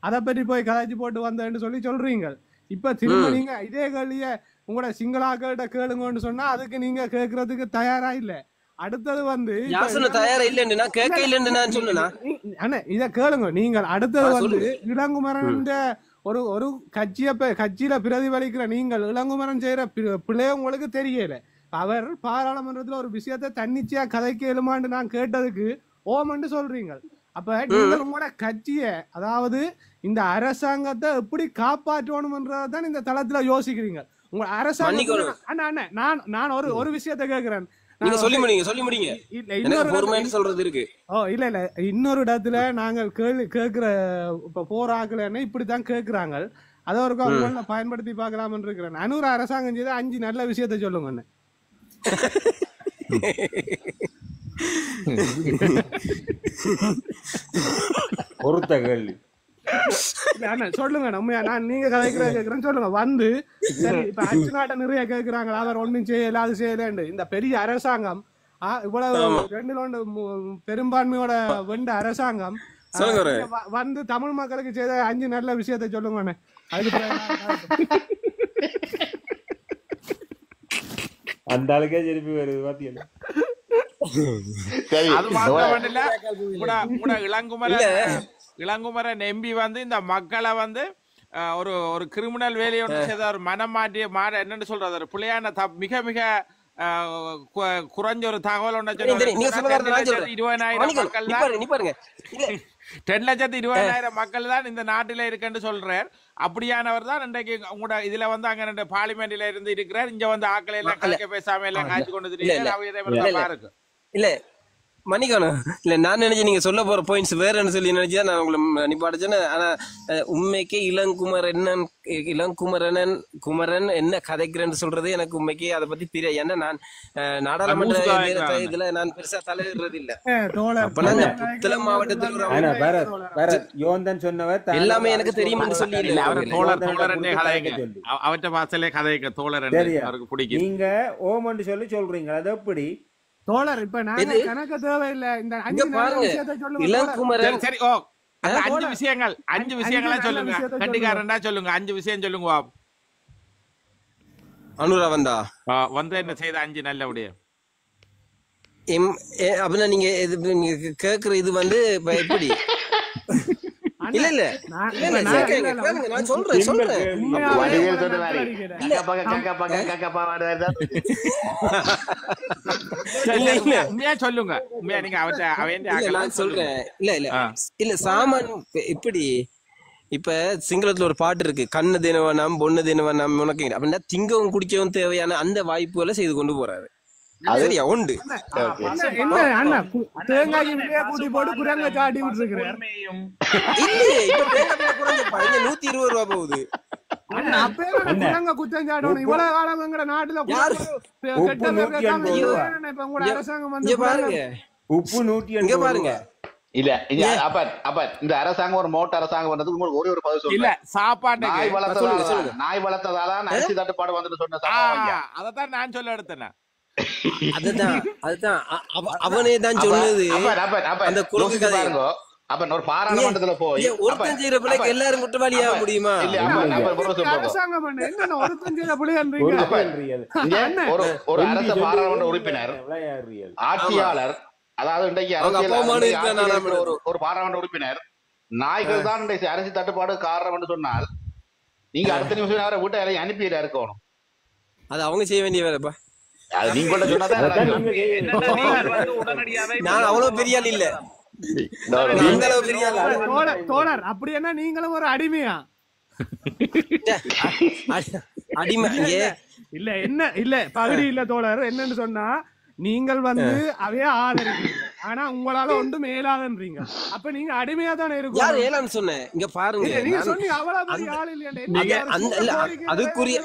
அதை பற்றி போய் கதைச்சு போட்டு வந்தேன்னு சொல்றீங்க. இப்ப திரும்ப நீங்க இதே கேள்விய உங்களோட சிங்களாக்கிட்ட கேளுங்கன்னு சொன்னா அதுக்கு நீங்க கேட்கறதுக்கு தயாரா இல்ல. அடுத்தது வந்து இத கேளுங்க. நீங்கள் அடுத்தது வந்து இளங்குமரன் ஒரு கட்சியில பிரதிபலிக்கிற நீங்கள் இளங்குமரன் செய்யற பிள்ளைய உங்களுக்கு தெரியல. அவர் பாராளுமன்றத்துல ஒரு விஷயத்த தன்னிச்சையா கதைக்க இயலுமான்னு நான் கேட்டதுக்கு ஓமன்னு சொல்றீங்க. அப்ப நீங்கள் உங்களோட கட்சிய, அதாவது இந்த அரசாங்கத்தை எப்படி காப்பாற்றணும்ன்றதான் இந்த தளத்துல யோசிக்கிறீங்க. உங்க அரசாங்கம் நான் ஒரு விஷயத்த கேக்குறேன். இன்னொரு இடத்துல நாங்கள் கேக்குற இப்ப போராக்கல இப்படித்தான் கேக்குறாங்க. அதை ஒரு பயன்படுத்தி பாக்கலாம் இருக்கிறேன். அனூர் அரசாங்கம் செய்த 5 நல்ல விஷயத்த சொல்லுங்க. பொறுத்த கேள்வி சொல்லுங்க. நான் நீங்க கதைக்கிற கேக்குறேன்னு சொல்லுங்க. வந்து சரி இப்ப அர்ஜுனாட்ட நிறைய கேக்குறாங்க, அவர் ஒண்ணும் செய்யல அது செய்யலன்னு. இந்த பெரிய அரசாங்கம் இவ்வளவு 2 பெரும்பான்மையோட வெண்ட அரசாங்கம் வந்து தமிழ் மக்களுக்கு செய்த 5 நல்ல விஷயத்த சொல்லுங்க. அந்த ஆளுக்கே திருப்பி வருது பாத்தீங்களா? இளங்குமரன் எம்பி வந்து இந்த மக்களை வந்து ஒரு கிரிமினல் வேலையோட செய்த ஒரு மனம் மாற்றிய என்னன்னு சொல்றது, ஒரு பிள்ளையான மிக மிக குறைஞ்ச ஒரு தகவல் 10,20,000 மக்கள் தான் இந்த நாட்டில இருக்குன்னு சொல்றார். அப்படியானவர் தான் இன்றைக்கு உங்களோட இதுல வந்து அங்க பார்லிமெண்ட்ல இருந்து இருக்கிறார். இங்க வந்து ஆக்களை எல்லாம் கலக்க பேசாம எல்லாம் காய்ச்சி கொண்டு பாருங்க. இல்ல மன்னிக்கணும். இல்ல நான் நினைச்சேன் நீங்க சொல்ல போற பாயிண்ட்ஸ் வேறன்னு சொல்லி நினைச்சா நான் உங்களை நிப்பாடுச்சேன்னு. ஆனா உண்மைக்கே குமரன் என்ன கதைக்கிறேன்னு சொல்றது எனக்கு உண்மைக்கே அதை பத்தி தெரியாது. ஏன்னா நான் நாடாளுமன்ற இதுல நான் பெருசா தலையிடுறது இல்ல. புத்தளம் மாவட்டத்தில் சொன்னவர் எல்லாமே எனக்கு தெரியும் சொல்லி அவற்றை வாசலே கதைக்க தோழர் பிடிக்கும். நீங்க ஓமன்னு சொல்றீங்க, அது எப்படி தோழர்? இப்ப நாங்க கணக்கு தேவையில்லை. இந்த 5 விஷயத்தை சொல்லுங்க. இளங்குமரன் சரி ஓ 5 விஷயங்களா சொல்லுங்க. கண்டிக்காரண்டா சொல்லுங்க. 5 விஷயம் சொல்லுங்க. அனுரா வந்தா என்ன செய்த 5 நல்ல விடயம் அப்படின்னா நீங்க கேக்குற இது வந்து எப்படி இல்ல இல்ல இல்ல இல்ல கேளுங்க, நான் சொல்றேன் வடிவேல் சொன்னதாரி உண்மையா சொல்லுங்க. உண்மையா நீங்க நான் சொல்றேன். இல்ல இல்ல இல்ல சாமான் இப்படி இப்ப சிங்களத்துல ஒரு பாட்டு இருக்கு, கண்ணு தினவனம் பொண்ணு தினவனம் உனக்கு அப்படின்னா திங்கவும் குடிக்கவும் தேவையான அந்த வாய்ப்புகளை செய்து கொண்டு போறாரு. சரியா உண்டு. தேங்காய் கூட்டி போட்டு குரங்க சாட்டி விட்டுருக்கிறேன். இல்லையே இப்ப தேங்காய் குறைஞ்சப்பா, இங்க 120 ரூபா போகுது. குரங்க குத்தம் சாட்டணும். இவ்வளவு காலம் எங்கட நாட்டுல அரசாங்கம் வந்து பாருங்க உப்பு 180 இங்க பாருங்க. இல்ல அப்ப இந்த அரசாங்கம் ஒரு மோட்ட அரசாங்கம் வந்ததுக்கு உங்களுக்கு ஒரே ஒரு பதில் இல்ல சொல்றேன். சாப்பாடு நாய் வளர்த்ததால அரிசி தட்டுப்பாடு வந்துட்டு சொன்ன அதத்தான் நான் சொல்ல எடுத்தேன். அதுதான் அவனே தான் சொன்னது. அந்த குறுக்கு கதை அப்ப ஒரு பாராளுமன்றத்துல போய் ஒருத்தன் செய்யற பிள்ளைக்கு எல்லாரும் குற்றவாளியா முடியுமா? ஒரு அரச பாராளுமன்ற உறுப்பினர் ஆட்சியாளர், அதாவது இன்றைக்கு ஒரு பாராளுமன்ற உறுப்பினர் நாய்கள் தான் இன்றைக்கு அரசு தட்டுப்பாடு காரணம் என்று சொன்னால் நீங்க அடுத்த நிமிஷம் நேரம் வீட்டை யாரையும் அனுப்பியில இருக்கணும். அது அவங்க செய்ய வேண்டிய வேலைப்பா. அது நீங்க சொன்னதான் நான் அவ்வளவு பெரிய ஆள் இல்ல. தோழர் அப்படி என்ன நீங்களும் ஒரு அடிமையா? அடிமை இல்ல என்ன இல்ல பகுதி இல்ல தோழர். என்னன்னு சொன்னா நீங்கள் வந்து அவைய ஆதரிக்கிறீங்க, ஆனா உங்களால ஒன்றும் மேலாதன்றீங்க. அப்ப நீங்க அடிமையா தானே இருக்கும். யார் ஏலான்னு சொன்னேன் இங்க பாருங்க. நீங்க சொன்னீங்க அவ்வளவு பெரிய ஆள் இல்லையா? அதுக்குரிய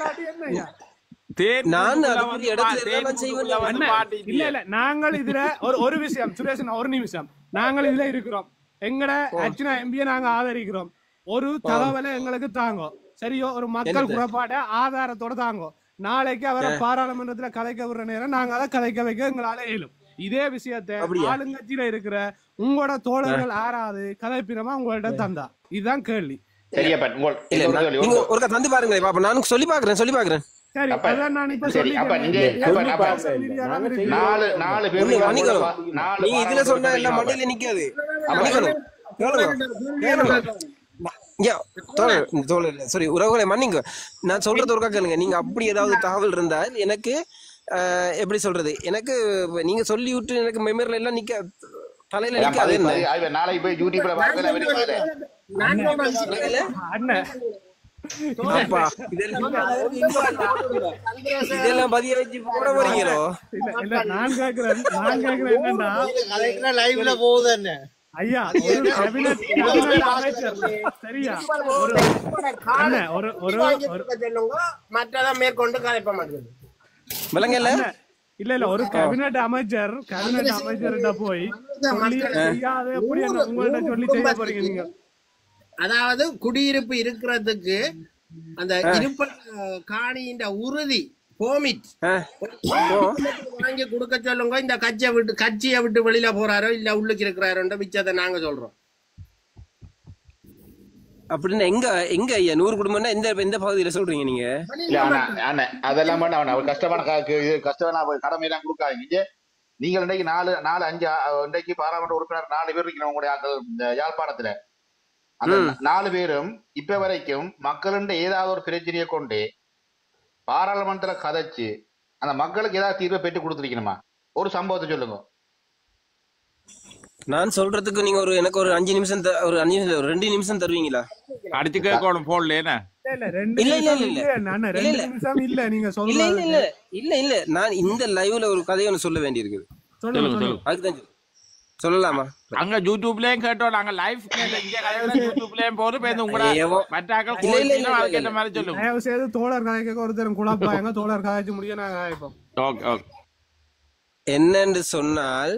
இல்ல இல்ல நாங்கள் இதுல ஒரு விஷயம் சுரேஷன், ஒரு நிமிஷம். நாங்கள் இதுல இருக்கிறோம், எங்கட அர்ச்சனா எம்பியை நாங்க ஆதரிக்கிறோம். ஒரு தகவலை எங்களுக்கு தாங்கோ, சரியோ? ஒரு மக்கள் குறைபாட ஆதாரத்தோட தாங்கோ. நாளைக்கு அவரை பாராளுமன்றத்துல கதைக்க விடுற நேரம் நாங்க அதை கதைக்க வைக்க எங்களால இயலும். இதே விஷயத்தை ஆளுங்கட்சியில இருக்கிற உங்களோட தோழர்கள் ஆறாது கதைப்பினமா உங்கள்ட்ட தந்தா? இதுதான் கேள்வி. ஒரு தந்து பாருங்க பாப்பா, நான் சொல்லி பாக்குறேன். சரி, அதான் நான் இப்ப நீங்க இதுல சொன்ன எல்லாம் மண்டையில நிக்காது. சரி உறவுகளை மன்னிங்க, நான் சொல்றது ஒருக்கா கேளுங்க. நீங்க அப்படி ஏதாவது தகவல் இருந்தால் எனக்கு எப்படி சொல்றது, எனக்கு நீங்க சொல்லி விட்டு எனக்கு மெமரில எல்லாம் நிக்க தலையில நிக்காது. நாளைக்கு போய் யூடியூப்ல இதெல்லாம் பதிய வச்சு போட போறீங்களோ? நான் கேக்குறேன் என்னன்னா லைவ்ல போகுது என்ன ஐயா, மற்றதான் மேற்கொண்டு கலைப்ப மாட்டேங்குது. விலங்கல்ல இல்ல இல்ல ஒரு கேபினட் அமைச்சர் போய் உங்கள்ட்ட சொல்லி செய்ய போறீங்க நீங்க? அதாவது குடியிருப்பு இருக்கிறதுக்கு அந்த இருப்ப காணியின் உறுதி பெர்மிட் வாங்கி கொடுக்க சொல்லுங்க. இந்த கட்சியை விட்டு வெளியில போறாரோ இல்ல உள்ளுக்கு இருக்கிறாரோ மிச்சத்தை நாங்க சொல்றோம். அப்படின்னா எங்க ஐயா 100 குடும்பம்னா எந்த பகுதியில சொல்றீங்க நீங்க? அதெல்லாம் கஷ்டமான கடமையெல்லாம் கொடுக்காதீங்க. நீங்க இன்றைக்கு 4-5 இன்றைக்கு பாராளுமன்ற உறுப்பினர் 4 பேர் இருக்கிறோம் உங்களுடைய யாழ்ப்பாணத்துல. அந்த 4 பேரும் இப்ப வரைக்கும் மக்களுடைய ஏதாவது ஒரு பிரச்சனையை கொண்டு பாராளுமன்றத்துல கதைச்சு அந்த மக்களுக்கு ஏதாவது தீர்வை பெற்று கொடுத்துருக்கணுமா? ஒரு சம்பவத்தை சொல்லுங்க. நான் சொல்றதுக்கு நீங்க எனக்கு ஒரு 5 நிமிஷம் ஒரு 2 நிமிஷம் தருவீங்களா? அடிச்சு கேட்கணும் போன்ல. இல்ல நான் இந்த லைவ்ல ஒரு கதையை ஒன்று சொல்ல வேண்டி இருக்குது. அதுக்குதான் சொல்லலாமா? அங்க யூடியூப்லயும் கேட்டோம், நாங்க லைவ் யூடியூப்லயும் போது தோழர் கதைக்க ஒருத்தர் குழப்பாங்க. தோழர் கதைச்சு முடிய நாங்க என்னன்னு சொன்னால்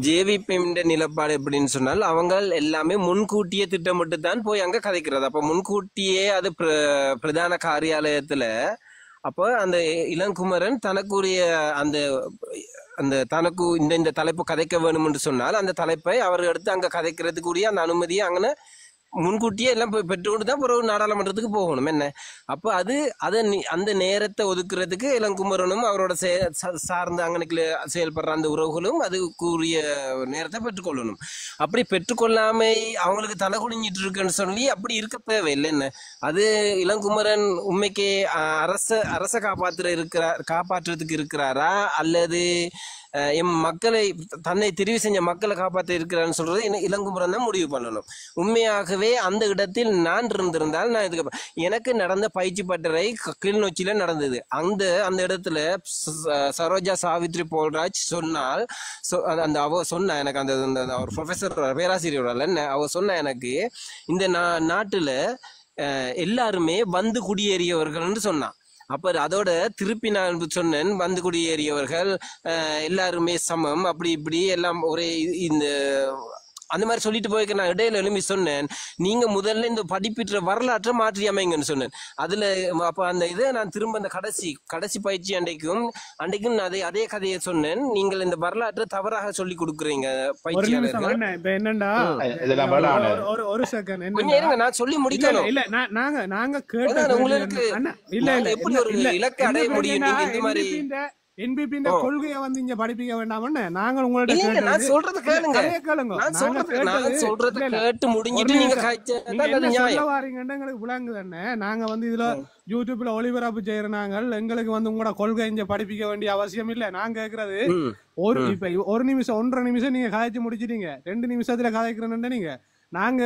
ஜேவிபி நிலப்பாடு எப்படின்னு சொன்னால் அவங்க எல்லாமே முன்கூட்டியே திட்டமிட்டு தான் போய் அங்க கதைக்கிறது. அப்ப முன்கூட்டியே அது பிரதான காரியாலயத்துல அப்ப அந்த இளங்குமரன் தனக்குரிய அந்த தனக்கு இந்த தலைப்பு கதைக்க வேணும் என்று சொன்னால் அந்த தலைப்பை அவர் எடுத்து அங்க கதைக்கிறதுக்குரிய அந்த அனுமதியை அங்கே முன்கூட்டியே எல்லாம் பெற்றுக்கொண்டு தான் பிறகு நாடாளுமன்றத்துக்கு போகணும் என்ன. அப்ப அந்த நேரத்தை ஒதுக்குறதுக்கு இளங்குமரனும் அவரோட சார்ந்த அங்கனுக்குள்ள செயல்படுற அந்த உறவுகளும் அதுக்குரிய நேரத்தை பெற்றுக்கொள்ளணும். அப்படி பெற்றுக்கொள்ளாம அவங்களுக்கு தலை குனிஞ்சிட்டு இருக்குன்னு சொல்லி அப்படி இருக்க தேவையில்லை என்ன. அது இளங்குமரன் உண்மைக்கே அரச காப்பாற்றுறதுக்கு இருக்கிறாரா அல்லது எம் மக்களை தன்னை தெரிவு செஞ்ச மக்களை காப்பாற்ற இருக்கிறான்னு சொல்றது இளங்குமரன் தான் முடிவு பண்ணணும். உண்மையாகவே அந்த இடத்தில் நான் இருந்திருந்தால் நான் இதுக்கு எனக்கு நடந்த பயிற்சி பட்டறை கிளிநொச்சியில நடந்தது. அந்த இடத்துல சரோஜா சாவித்ரி போல்ராஜ் சொன்னால் அவ சொன்ன எனக்கு அந்த அவர் ப்ரொஃபஸர் பேராசிரியர் என்ன அவ சொன்ன எனக்கு இந்த நாட்டுல எல்லாருமே வந்து குடியேறியவர்கள்னு சொன்னான். அப்ப அதோட திருப்பி நான் சொன்னேன் வந்து குடியேறியவர்கள் எல்லாருமே சமம் அப்படி இப்படி எல்லாம் ஒரே இந்த அந்த மாதிரி சொல்லிட்டு போய்க்க நான் இடையில எழுப்பி சொன்னேன் நீங்க முதல்ல இந்த படிப்பிட்ட வரலாற்றை மாற்றி அமைங்கன்னு சொன்னேன். அதுல அப்ப அந்த இதை நான் திரும்ப அந்த கடைசி பயிற்சி அன்றைக்கும் நான் அதே கதையை சொன்னேன். நீங்கள் இந்த வரலாற்றை தவறாக சொல்லி கொடுக்குறீங்க பயிற்சியாளர்கள். நான் சொல்லி முடிக்கணும். நாங்க உங்களுக்கு எப்படி ஒரு இலக்கை அடைய முடியும் நீங்க இந்த மாதிரி NBP இந்த கொள்கையை வந்து இங்க படிப்பிக்க வேண்டாம்னு நாங்க உங்களோட நான் சொல்றது கேளுங்க. நான் சொல்றது கேட்டு முடிஞ்சிட்டு நீங்க சொல்ல வாரீங்கன்னு எங்களுக்கு விளங்கு தானே. நாங்க வந்து இதுல யூடியூப்ல ஒளிபரப்பு செய்யற நாங்கள் எங்களுக்கு வந்து உங்களோட கொள்கை இங்க படிப்பிக்க வேண்டிய அவசியம் இல்ல. நான் கேக்குறது இப்ப 1 நிமிஷம் 1.5 நிமிஷம் நீங்க கதைச்சு முடிச்சிட்டீங்க. 2 நிமிஷத்துல கதைக்கிறேன்னு நீங்க நாங்க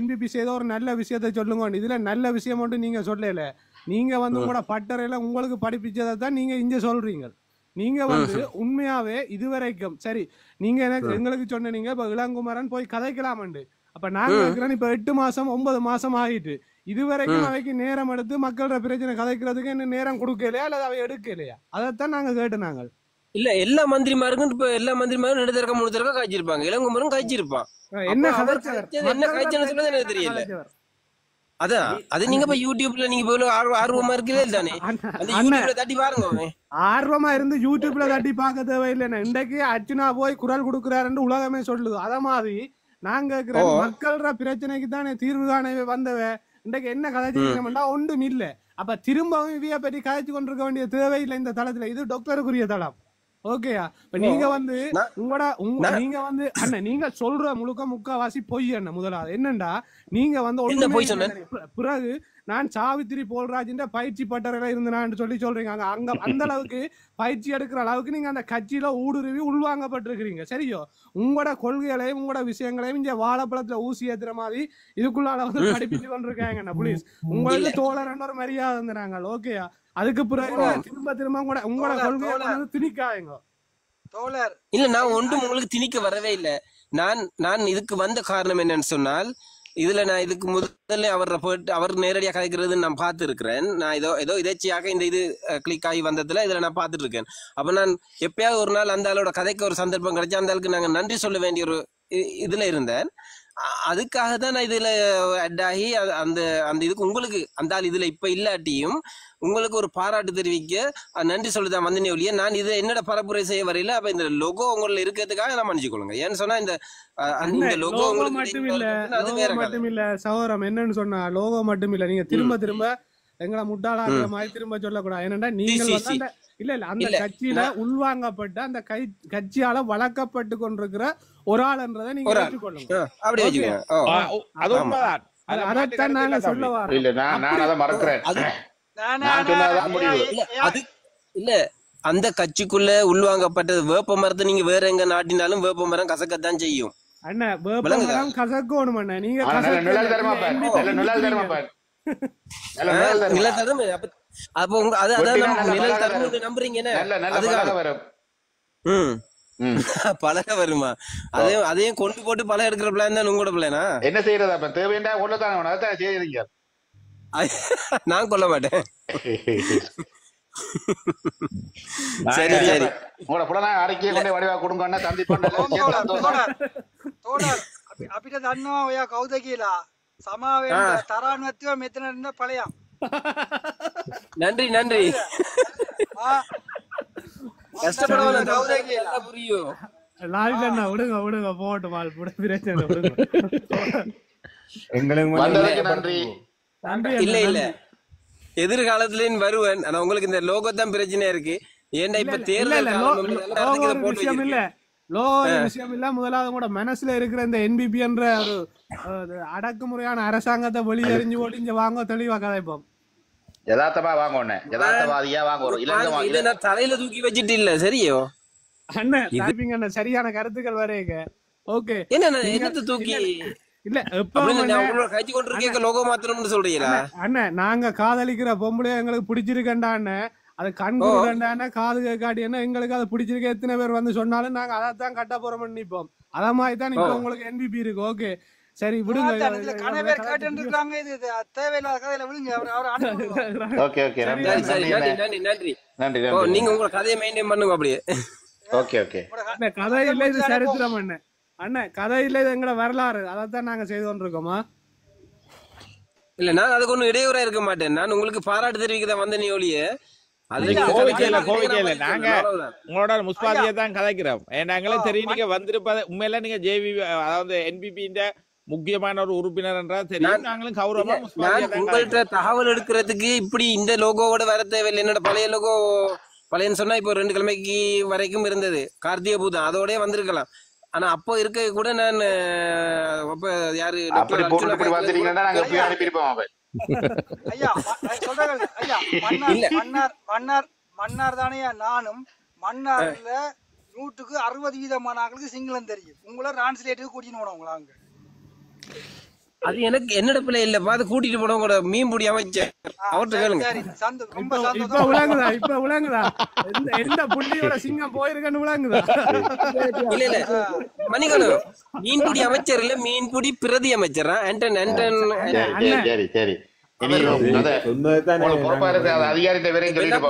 NBP செய்த ஒரு நல்ல விஷயத்த சொல்லுங்க. இதுல நல்ல விஷயம் மட்டும் நீங்க சொல்லல. நீங்க வந்து உங்களோட பட்டறையில உங்களுக்கு படிப்பிச்சதை தான் நீங்க இங்க சொல்றீங்க. நீங்க வந்து உண்மையாவே இதுவரைக்கும் சரி நீங்க எங்களுக்கு சொன்னீங்க இப்ப இளங்குமரன் போய் கதைக்கலாமண்டு. அப்ப நாங்க இருக்கிறேன் இப்ப 8 மாசம் 9 மாசம் ஆகிட்டு இதுவரைக்கும் அவைக்கு நேரம் எடுத்து மக்களோட பிரச்சனை கதைக்கிறதுக்கு என்ன நேரம் கொடுக்கலையா அல்லது அவை எடுக்கலையா? அதைத்தான் நாங்க கேட்டு நாங்கள் இல்ல எல்லா மந்திரிமாருக்கும் இப்ப எல்லா மந்திரிமாரும் 2 தடவை 3 தடவை காய்ச்சிருப்பாங்க. இளங்குமரன் காய்ச்சிருப்பான். என்ன காய்ச்சல் சொல்றது எனக்கு தெரியல. அதான் அது நீங்க இப்ப யூடியூப்ல நீங்க ஆர்வமா இருக்கவே தானே தட்டி பாருங்க. ஆர்வமா இருந்து யூடியூப்ல தட்டி பார்க்க தேவையில்லை. இன்றைக்கு அர்ச்சுனா போய் குரல் கொடுக்குறாருன்னு உலகமே சொல்லுது. அத மாதிரி நாங்க இருக்கிற மக்களோட பிரச்சனைக்கு தானே தீர்வு காண வந்தவ. இன்றைக்கு என்ன கதைச்சுட்டா ஒன்றும் இல்ல. அப்ப திரும்பவும் இவைய பற்றி கதைச்சு கொண்டிருக்க வேண்டிய தேவையில்லை இந்த தளத்துல. இது டாக்டருக்குரிய தளம். ஓகேயா? இப்ப நீங்க வந்து நீங்க வந்து அண்ணன் நீங்க சொல்ற முக்காவாசி பொய் அண்ணன். முதலாவது என்னண்டா நீங்க வந்து பிறகு நான் சாவித்திரி போல்ராஜின் பயிற்சி பட்டறையில இருந்தேன்னு சொல்றீங்க. அங்க அந்த அளவுக்கு பயிற்சி எடுக்கிற அளவுக்கு நீங்க அந்த கட்சியில ஊடுருவி உள்வாங்கப்பட்டிருக்கிறீங்க. சரியோ? உங்களோட கொள்கைகளையும் உங்களோட விஷயங்களையும் இங்க வாழைப்பழத்துல ஊசி ஏத்துற மாதிரி இதுக்குள்ளால வந்து படிப்பிச்சு கொண்டிருக்காங்க. புலீஸ் உங்களுக்கு தோழர் ஒரு மரியாதை இருந்தாங்க. ஓகேயா? அதுக்கு பிறகு திரும்ப உங்களோட கொள்கையை திணிக்காங்க. இல்ல நான் ஒன்றும் உங்களுக்கு திணிக்க வரவே இல்லை. நான் இதுக்கு வந்த காரணம் என்னன்னு சொன்னால் இதுல நான் இதுக்கு முதல்ல அவர் நேரடியாக கதைக்கிறது நான் பார்த்து இருக்கிறேன். நான் ஏதோ இதேச்சியாக இந்த இது கிளிக் ஆகி வந்ததுல இதுல நான் பார்த்துட்டு இருக்கேன். அப்ப நான் எப்பயாவது ஒரு நாள் அந்த ஆளோட கதைக்கு ஒரு சந்தர்ப்பம் கிடைச்சா அந்த ஆளுக்கு நாங்க நன்றி சொல்ல வேண்டிய ஒரு இதுல இருந்தேன். அதுக்காக தான் நான் இதுல அட் ஆகி அந்த இதுக்கு உங்களுக்கு அந்த ஆள் இதுல இப்ப இல்லாட்டியும் உங்களுக்கு ஒரு பாராட்டு தெரிவிக்க நன்றி சொல்லுதான் வந்தனே ஒழிய நான் இதை என்னோட பரப்புரை செய்ய வரையில. அப்ப இந்த லோகோ உங்களை இருக்கிறதுக்காக நான் மன்னிச்சுக்கொள்ளுங்க. ஏன்னு சொன்னா இந்த லோகோ மட்டும் இல்ல சகோதரம் என்னன்னு சொன்னா லோகோ மட்டும் இல்ல. நீங்க திரும்ப எங்களை முட்டாளாக்குற மாதிரி திரும்ப சொல்லக்கூடாது. ஏன்னா நீங்கள் இல்ல அந்த கட்சியில உள்வாங்கப்பட்ட அந்த கட்சியால வளர்க்கப்பட்டு கொண்டிருக்கிற ஒரு ஆள்ன்றதை நீங்க ஏற்றுக்கொள்ளுங்க. அதைத்தான் நாங்க சொல்ல வரோம். இல்ல அந்த கட்சிக்குள்ள உள்வாங்கப்பட்டது வேப்ப மரத்தை நீங்க வேற எங்க நாட்டினாலும் வேப்ப மரம் கசக்கத்தான் செய்யும். அண்ணா வேப்ப மரம் கசக்கணும் அண்ணா. நீங்க அப்ப நம்புறீங்க பழக வருமா? அதையும் கொண்டு போட்டு பழக எடுக்கிற பிளான் தான் உங்களோட பிளானா? என்ன செய்யறதா தேவையா கொள்ளத்தான் செய்யறீங்க. நான் கொல்ல மாட்டேன். சரி சரி உங்களோட புலனாய் அறிக்கையை கொண்டு வடிவா கொடுங்க தந்தி අපිට දන්නවා ඔයා කවුද කියලා. සමාවෙන්න තරහන් නැතිව මෙතන ඉන්න ඵලයක්. நன்றி நன்றி. கஷ்டப்படுவாங்க கவுதே කියලා புரியும். லாயிலண்ணா விடுங்க போட்டு மால் பிரச்சனை விடுங்க. வந்ததுக்கு நன்றி. இல்ல இல்ல எதிர்காலத்துலயும் வருவேன். ஆனா உங்களுக்கு இந்த லோகோ தான் பிரச்சனை இருக்கு. ஏன்டா இப்ப தேர்தல் விஷயம் இல்ல, லோ விஷயம் இல்ல. முதலாவது கூட மனசுல இருக்கிற இந்த என்பிபி என்ற ஒரு அடக்குமுறையான அரசாங்கத்தை வெளியறிஞ்சு ஓடிஞ்சு வாங்க தெளிவா கதைப்போம். யதார்த்தமா வாங்க ஒண்ணு, யதார்த்தவாதியா வாங்க. இதை நான் தலையில தூக்கி வச்சுட்டு இல்ல சரியோ அண்ணன் சரியான கருத்துக்கள் வரையங்க. ஓகே என்னத்தை தூக்கி இல்ல கட்சி கொண்டு லோகோ மாத்திரம்னு சொல்றீங்களா? அண்ணன் நாங்க காதலிக்கிற பொம்பளைய எங்களுக்கு பிடிச்சிருக்கேன்டான்னு அது கண்குண்டான காது காட்டி என்ன எங்களுக்கு அது பிடிச்சிருக்க எத்தனை பேர் வந்து சொன்னாலும் நாங்க அதைத்தான் கட்ட போறோம்னு நிப்போம். அத மாதிரி தான் இப்ப உங்களுக்கு என்பிபி இருக்கு. ஓகே சரி விடுங்க. நீங்க உங்க கதையை மெயின்டைன் பண்ணுங்க அப்படியே. கதை இல்ல இது சரித்திரம் அண்ணன். அண்ணன் கதை இல்ல இது எங்களை வரலாறு. அதைத்தான் நாங்க செய்து கொண்டிருக்கோமா? இல்ல நான் அதுக்கு ஒன்னும் இடையூறா இருக்க மாட்டேன். நான் உங்களுக்கு பாராட்டு தெரிவிக்க வந்த நீ ஒளிய கோவிக்கல. நாங்க உங்களோட முஸ்பாதியை தான் கதைக்கிறோம். நாங்களே தெரியும் நீங்க வந்திருப்பது உண்மையில நீங்க ஜேவி அதாவது என்பிபி முக்கியமான ஒரு உறுப்பினர் என்றால் தெரியும். நாங்களும் கௌரவமா உங்கள்கிட்ட தகவல் எடுக்கிறதுக்கு இப்படி இந்த லோகோவோட வர தேவையில்லை. என்னோட பழைய லோகோ பழையன்னு சொன்னா இப்போ 2 கிழமைக்கு வரைக்கும் இருந்தது கார்த்திகை பூதம், அதோடய வந்திருக்கலாம். ஆனா அப்போ இருக்க கூட நான் அப்ப யாரு மன்னார் தானே நானும் மன்னார்ல 100க்கு 60% ஆட்களுக்கு சிங்களம் தெரியும். உங்களை டிரான்ஸ்லேட்டுக்கு கூட்டிட்டு போனவங்களா அங்க? அது எனக்கு என்னோட பிள்ளை இல்ல பாத்து கூட்டிட்டு போனவங்க கூட மீன் பிடி அமைச்சேன் அவர்கிட்ட கேளுங்க. இப்ப விளங்குதா எந்த புள்ளியோட சிங்கம் போயிருக்கன்னு விளங்குதா? இல்ல இல்ல மணிக்கணும் மீன்பிடி அமைச்சர் இல்ல மீன்பிடி பிரதி அமைச்சர் ஆண்டன் ஆண்டன்.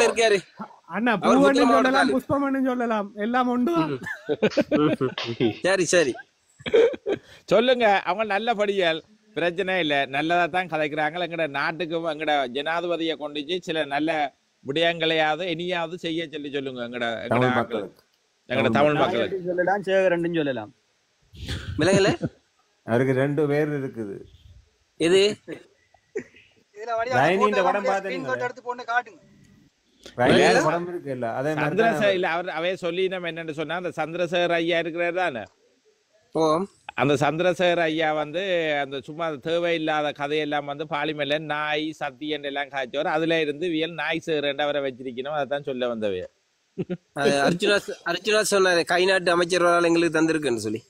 இருக்காரு அண்ணா பூவன்னு சொல்லலாம் புஷ்பமன்னு சொல்லலாம் எல்லாம் உண்டு. சரி சரி சொல்லுங்க. அவங்க நல்லபடியால் பிரச்சனை இல்ல, நல்லதா தான் கதைக்கிறாங்க. எங்கட நாட்டுக்கு எங்கட ஜனாதிபதியை கொண்டுச்சு சில நல்ல விடயங்களையாவது இனியாவது செய்ய சொல்லி சொல்லுங்க. எங்கட மக்கள் எங்கட தமிழ் மக்களுக்கு சொல்லலாம், சேகரன் சொல்லலாம். விலகல அவருக்கு 2 பேர் இருக்குது. எது அவே சொல்லி நம்ம என்னன்னு சொன்னா அந்த சந்திரசேகர் ஐயா இருக்கிறாரு தானே, அந்த சந்திரசேகர் ஐயா வந்து அந்த சும்மா தேவையில்லாத கதையெல்லாம் வந்து பாலிமல்ல நாய் சத்தியன் எல்லாம் காய்ச்சவர். அதுல இருந்து வியல் நாய் சேகர் அவரை வச்சிருக்கணும். அதான் சொல்ல வந்தவைய. அர்ஜுனா சொன்னாரு கை நாட்டு அமைச்சர் எங்களுக்கு தந்திருக்குன்னு சொல்லி.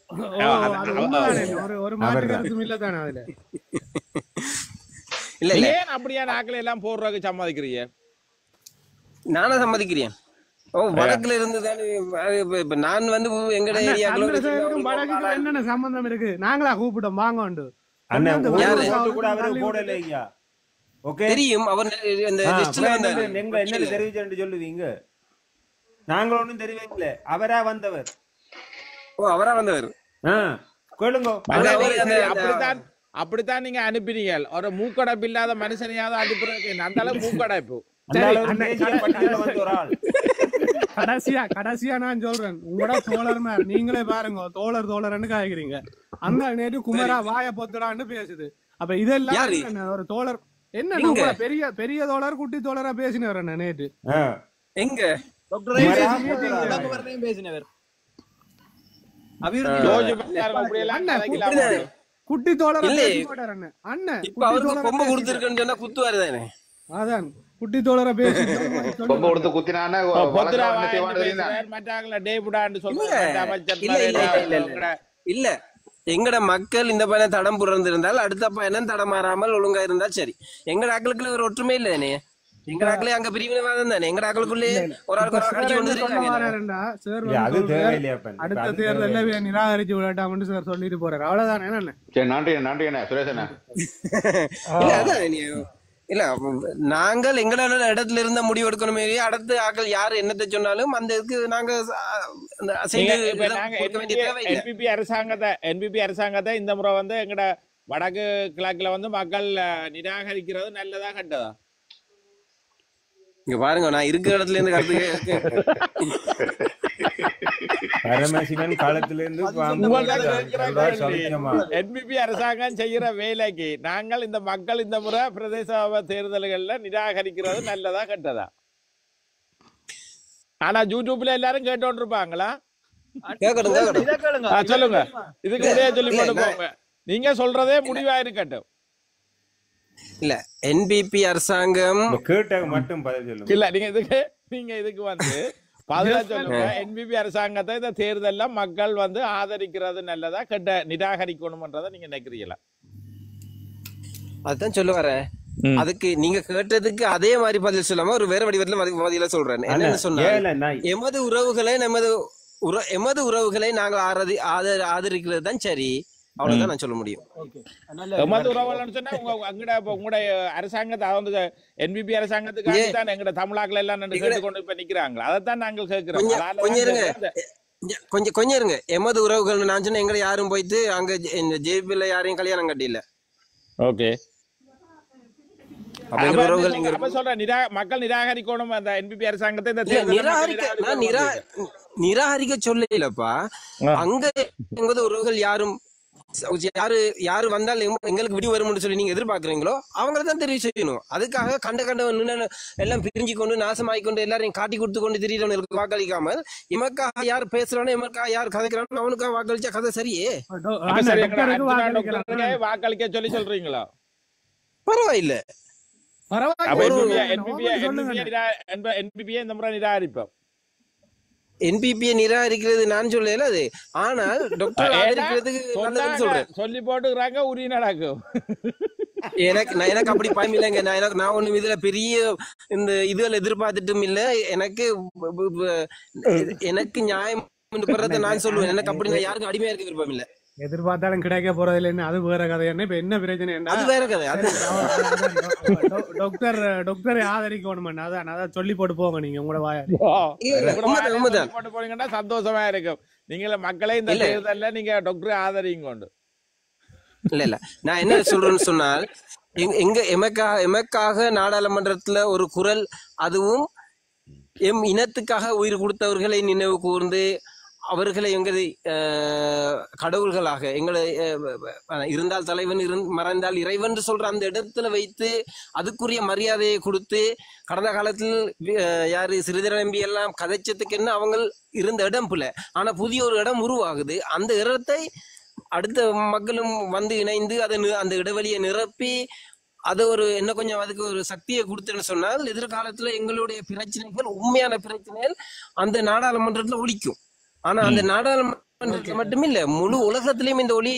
இல்ல ஏன் அப்படியா நாக்களை எல்லாம் போடுறதுக்கு சம்மதிக்கிறீங்க? நானா சம்மதிக்கிறேன். வடக்குல இருந்து நான் வந்து எங்கட என்னென்ன சம்பந்தம் இருக்கு? நாங்களா கூப்பிட்டோம் வாங்க தெரியும். அவர் என்ன தெரிவிச்சு சொல்லுவீங்க? நாங்கள் ஒன்னும் தெரிவிக்கல, அவரா வந்தவர். அவரா வந்தவர் அப்படித்தான் நீங்க அனுப்பினீங்க. ஒரு மூக்கடைப்பு இல்லாத மனுஷனையாவது அனுப்புறது அந்த அளவு மூக்கடைப்பு. கடைசியா நான் சொல்றேன், உங்களோட தோழர் நீங்களே பாருங்க, தோழர்னு காய்க்கிறீங்க. அந்த நேற்று குமரா வாய பொத்துடான்னு பேசுது. அப்ப இதெல்லாம் ஒரு தோழர் என்ன பெரிய பெரிய தோழர் குட்டி தோழரா பேசினவர் என்ன நேற்று எங்க பேசினவர் குட்டி தோழர் அதான் குட்டி தோழர பேசி இல்ல எங்கட மக்கள் இந்த பையன் தடம் புறந்திருந்தால் அடுத்த பையனும் தடமாறாமல் ஒழுங்கா இருந்தா சரி. எங்கட ஆக்களுக்குள்ள ஒரு ஒற்றுமை இல்ல. எங்க ஆக்களே அங்க பிரிவினைவாதம் தானே. எங்க ஆக்களுக்குள்ளே ஒரு அடுத்த தேர்தல நிராகரிச்சு விளையாட்டாமன்னு சார் சொல்லிட்டு போறாரு. அவ்வளவுதான். இல்ல நாங்கள் எங்களோட இடத்துல இருந்த முடிவு எடுக்கணுமே. அடுத்த ஆக்கள் யாரு என்னத்தை சொன்னாலும் அந்த இதுக்கு நாங்க என்பிபி அரசாங்கத்தை இந்த முறை வந்து எங்கட வடக்கு கிழக்குல வந்து மக்கள் நிராகரிக்கிறது நல்லதா கட்டதா? இங்க பாருங்க, நான் இருக்கிற இடத்துல இருந்து கருத்து பரமசிவன் காலத்திலிருந்து என்பிபி அரசாங்கம் செய்யற வேலைக்கு நாங்கள் இந்த மக்கள் இந்த முறை பிரதேச தேர்தல்கள்ல நிராகரிக்கிறது நல்லதா கெட்டதா? ஆனா யூடியூப்ல எல்லாரும் கேட்டோன்னு இருப்பாங்களா? சொல்லுங்க, இதுக்கு முடிய சொல்லி போட்டு போங்க. நீங்க சொல்றதே முடிவா இருக்கட்டும். இல்ல என்பிபி அரசாங்கம் கேட்டாங்க மட்டும் பதில் சொல்லுங்க. இல்ல நீங்க இதுக்கு வந்து பதிலா சொல்லுங்க. என்பிபி அரசாங்கத்தை இந்த தேர்தல்ல மக்கள் வந்து ஆதரிக்கிறது நல்லதா கெட்ட நிராகரிக்கணும்ன்றதை நீங்க நினைக்கிறீங்களா? அதுதான் சொல்ல வர. அதுக்கு நீங்க கேட்டதுக்கு அதே மாதிரி பதில் சொல்லாம ஒரு வேற வடிவத்துல பதில சொல்றேன். என்னன்னு சொன்னா, எமது உறவுகளை நாங்கள் ஆதரிக்கிறது தான் சரி. அவ்வளவுதான் நான் சொல்ல முடியும். உங்களுடைய அரசாங்கத்தை வந்து என்பிபி அரசாங்கத்துக்கு தான் எங்கட தமிழாக்கள் எல்லாம் கொண்டு இப்ப நிக்கிறாங்களா? அதைத்தான் நாங்கள் கேட்கிறோம். கொஞ்சம் இருங்க. எமது உறவுகள் நான் சொன்ன எங்களை யாரும் போயிட்டு அங்க ஜேபில யாரையும் கல்யாணம் கட்டியில. ஓகே, மக்கள் நிராகரிக்கணும் அந்த என்பிபி அரசாங்கத்தை. நிராகரிக்க சொல்லலப்பா. அங்க எங்கது உறவுகள் யாரு வந்தாலும் எங்களுக்கு விடி வரும்னு சொல்லி நீங்க எதிர்பார்க்கறீங்களோ அவங்களை தான் தெரிவு செய்யணும். அதுக்காக கண்ட எல்லாம் பிரிஞ்சு கொண்டு நாசமாயிக்கொண்டு எல்லாரையும் காட்டி கொடுத்து கொண்டு திடீர்னு வாக்களிக்காமல் இமக்காக யார் பேசுறானோ இமக்காக யார் கதைக்கிறானோ அவனுக்காக வாக்களிச்சா கதை சரியே. வாக்களிக்க சொல்லி சொல்றீங்களா? பரவாயில்ல. என்பிபியை நிராகரிக்கிறது நான் சொல்லல அது. ஆனால் டாக்டர் சொல்லி போட்டுக்கிறாங்க உரிய நடக்கும். எனக்கு அப்படி பயம் இல்லைங்க. நான் ஒண்ணும் இதுல பெரிய இந்த இதுல எதிர்பார்த்துட்டும் இல்ல. எனக்கு நியாயம் நான் சொல்லுவேன். எனக்கு அப்படி நான் யாருக்கும் அடிமையா இருக்க விருப்பம் இல்ல. எதிர்பார்த்தாலும் கிடைக்க போறது இல்லைன்னு அது வேற கதை. என்ன இப்ப என்ன பிரச்சனை? அது வேற கதை. டாக்டர் ஆதரிக்கணும். அதான் சொல்லி போட்டு போங்க. நீங்க உங்களோட போட்டு போனீங்கன்னா சந்தோஷமா இருக்கும். நீங்கள மக்களே இந்த தேர்தல்ல நீங்க டாக்டர் ஆதரிங்க. இல்ல நான் என்ன சொல்றேன்னு சொன்னால், எமக்காக நாடாளுமன்றத்துல ஒரு குரல், அதுவும் எம் இனத்துக்காக உயிர் கொடுத்தவர்களை நினைவு கூர்ந்து அவர்களை எங்களை கடவுள்களாக எங்களை இருந்தால் தலைவன் மறைந்தால் இறைவன் சொல்ற அந்த இடத்துல வைத்து அதுக்குரிய மரியாதையை கொடுத்து கடந்த காலத்தில் யாரு சிறிதர நம்பி எல்லாம் கதைச்சதுக்கு என்ன அவங்க இருந்த இடம் புல. ஆனா புதிய ஒரு இடம் உருவாகுது. அந்த இடத்தை அடுத்த மக்களும் வந்து இணைந்து அந்த இடைவெளியை நிரப்பி அது ஒரு என்ன கொஞ்சம் அதுக்கு ஒரு சக்தியை கொடுத்துன்னு சொன்னால் எதிர்காலத்துல எங்களுடைய பிரச்சனைகள், உண்மையான பிரச்சனைகள் அந்த நாடாளுமன்றத்துல ஒழிக்கும். ஆனா அந்த நாடாளுமன்றத்துல மட்டும் இல்ல, முழு உலகத்திலயும் இந்த ஒளி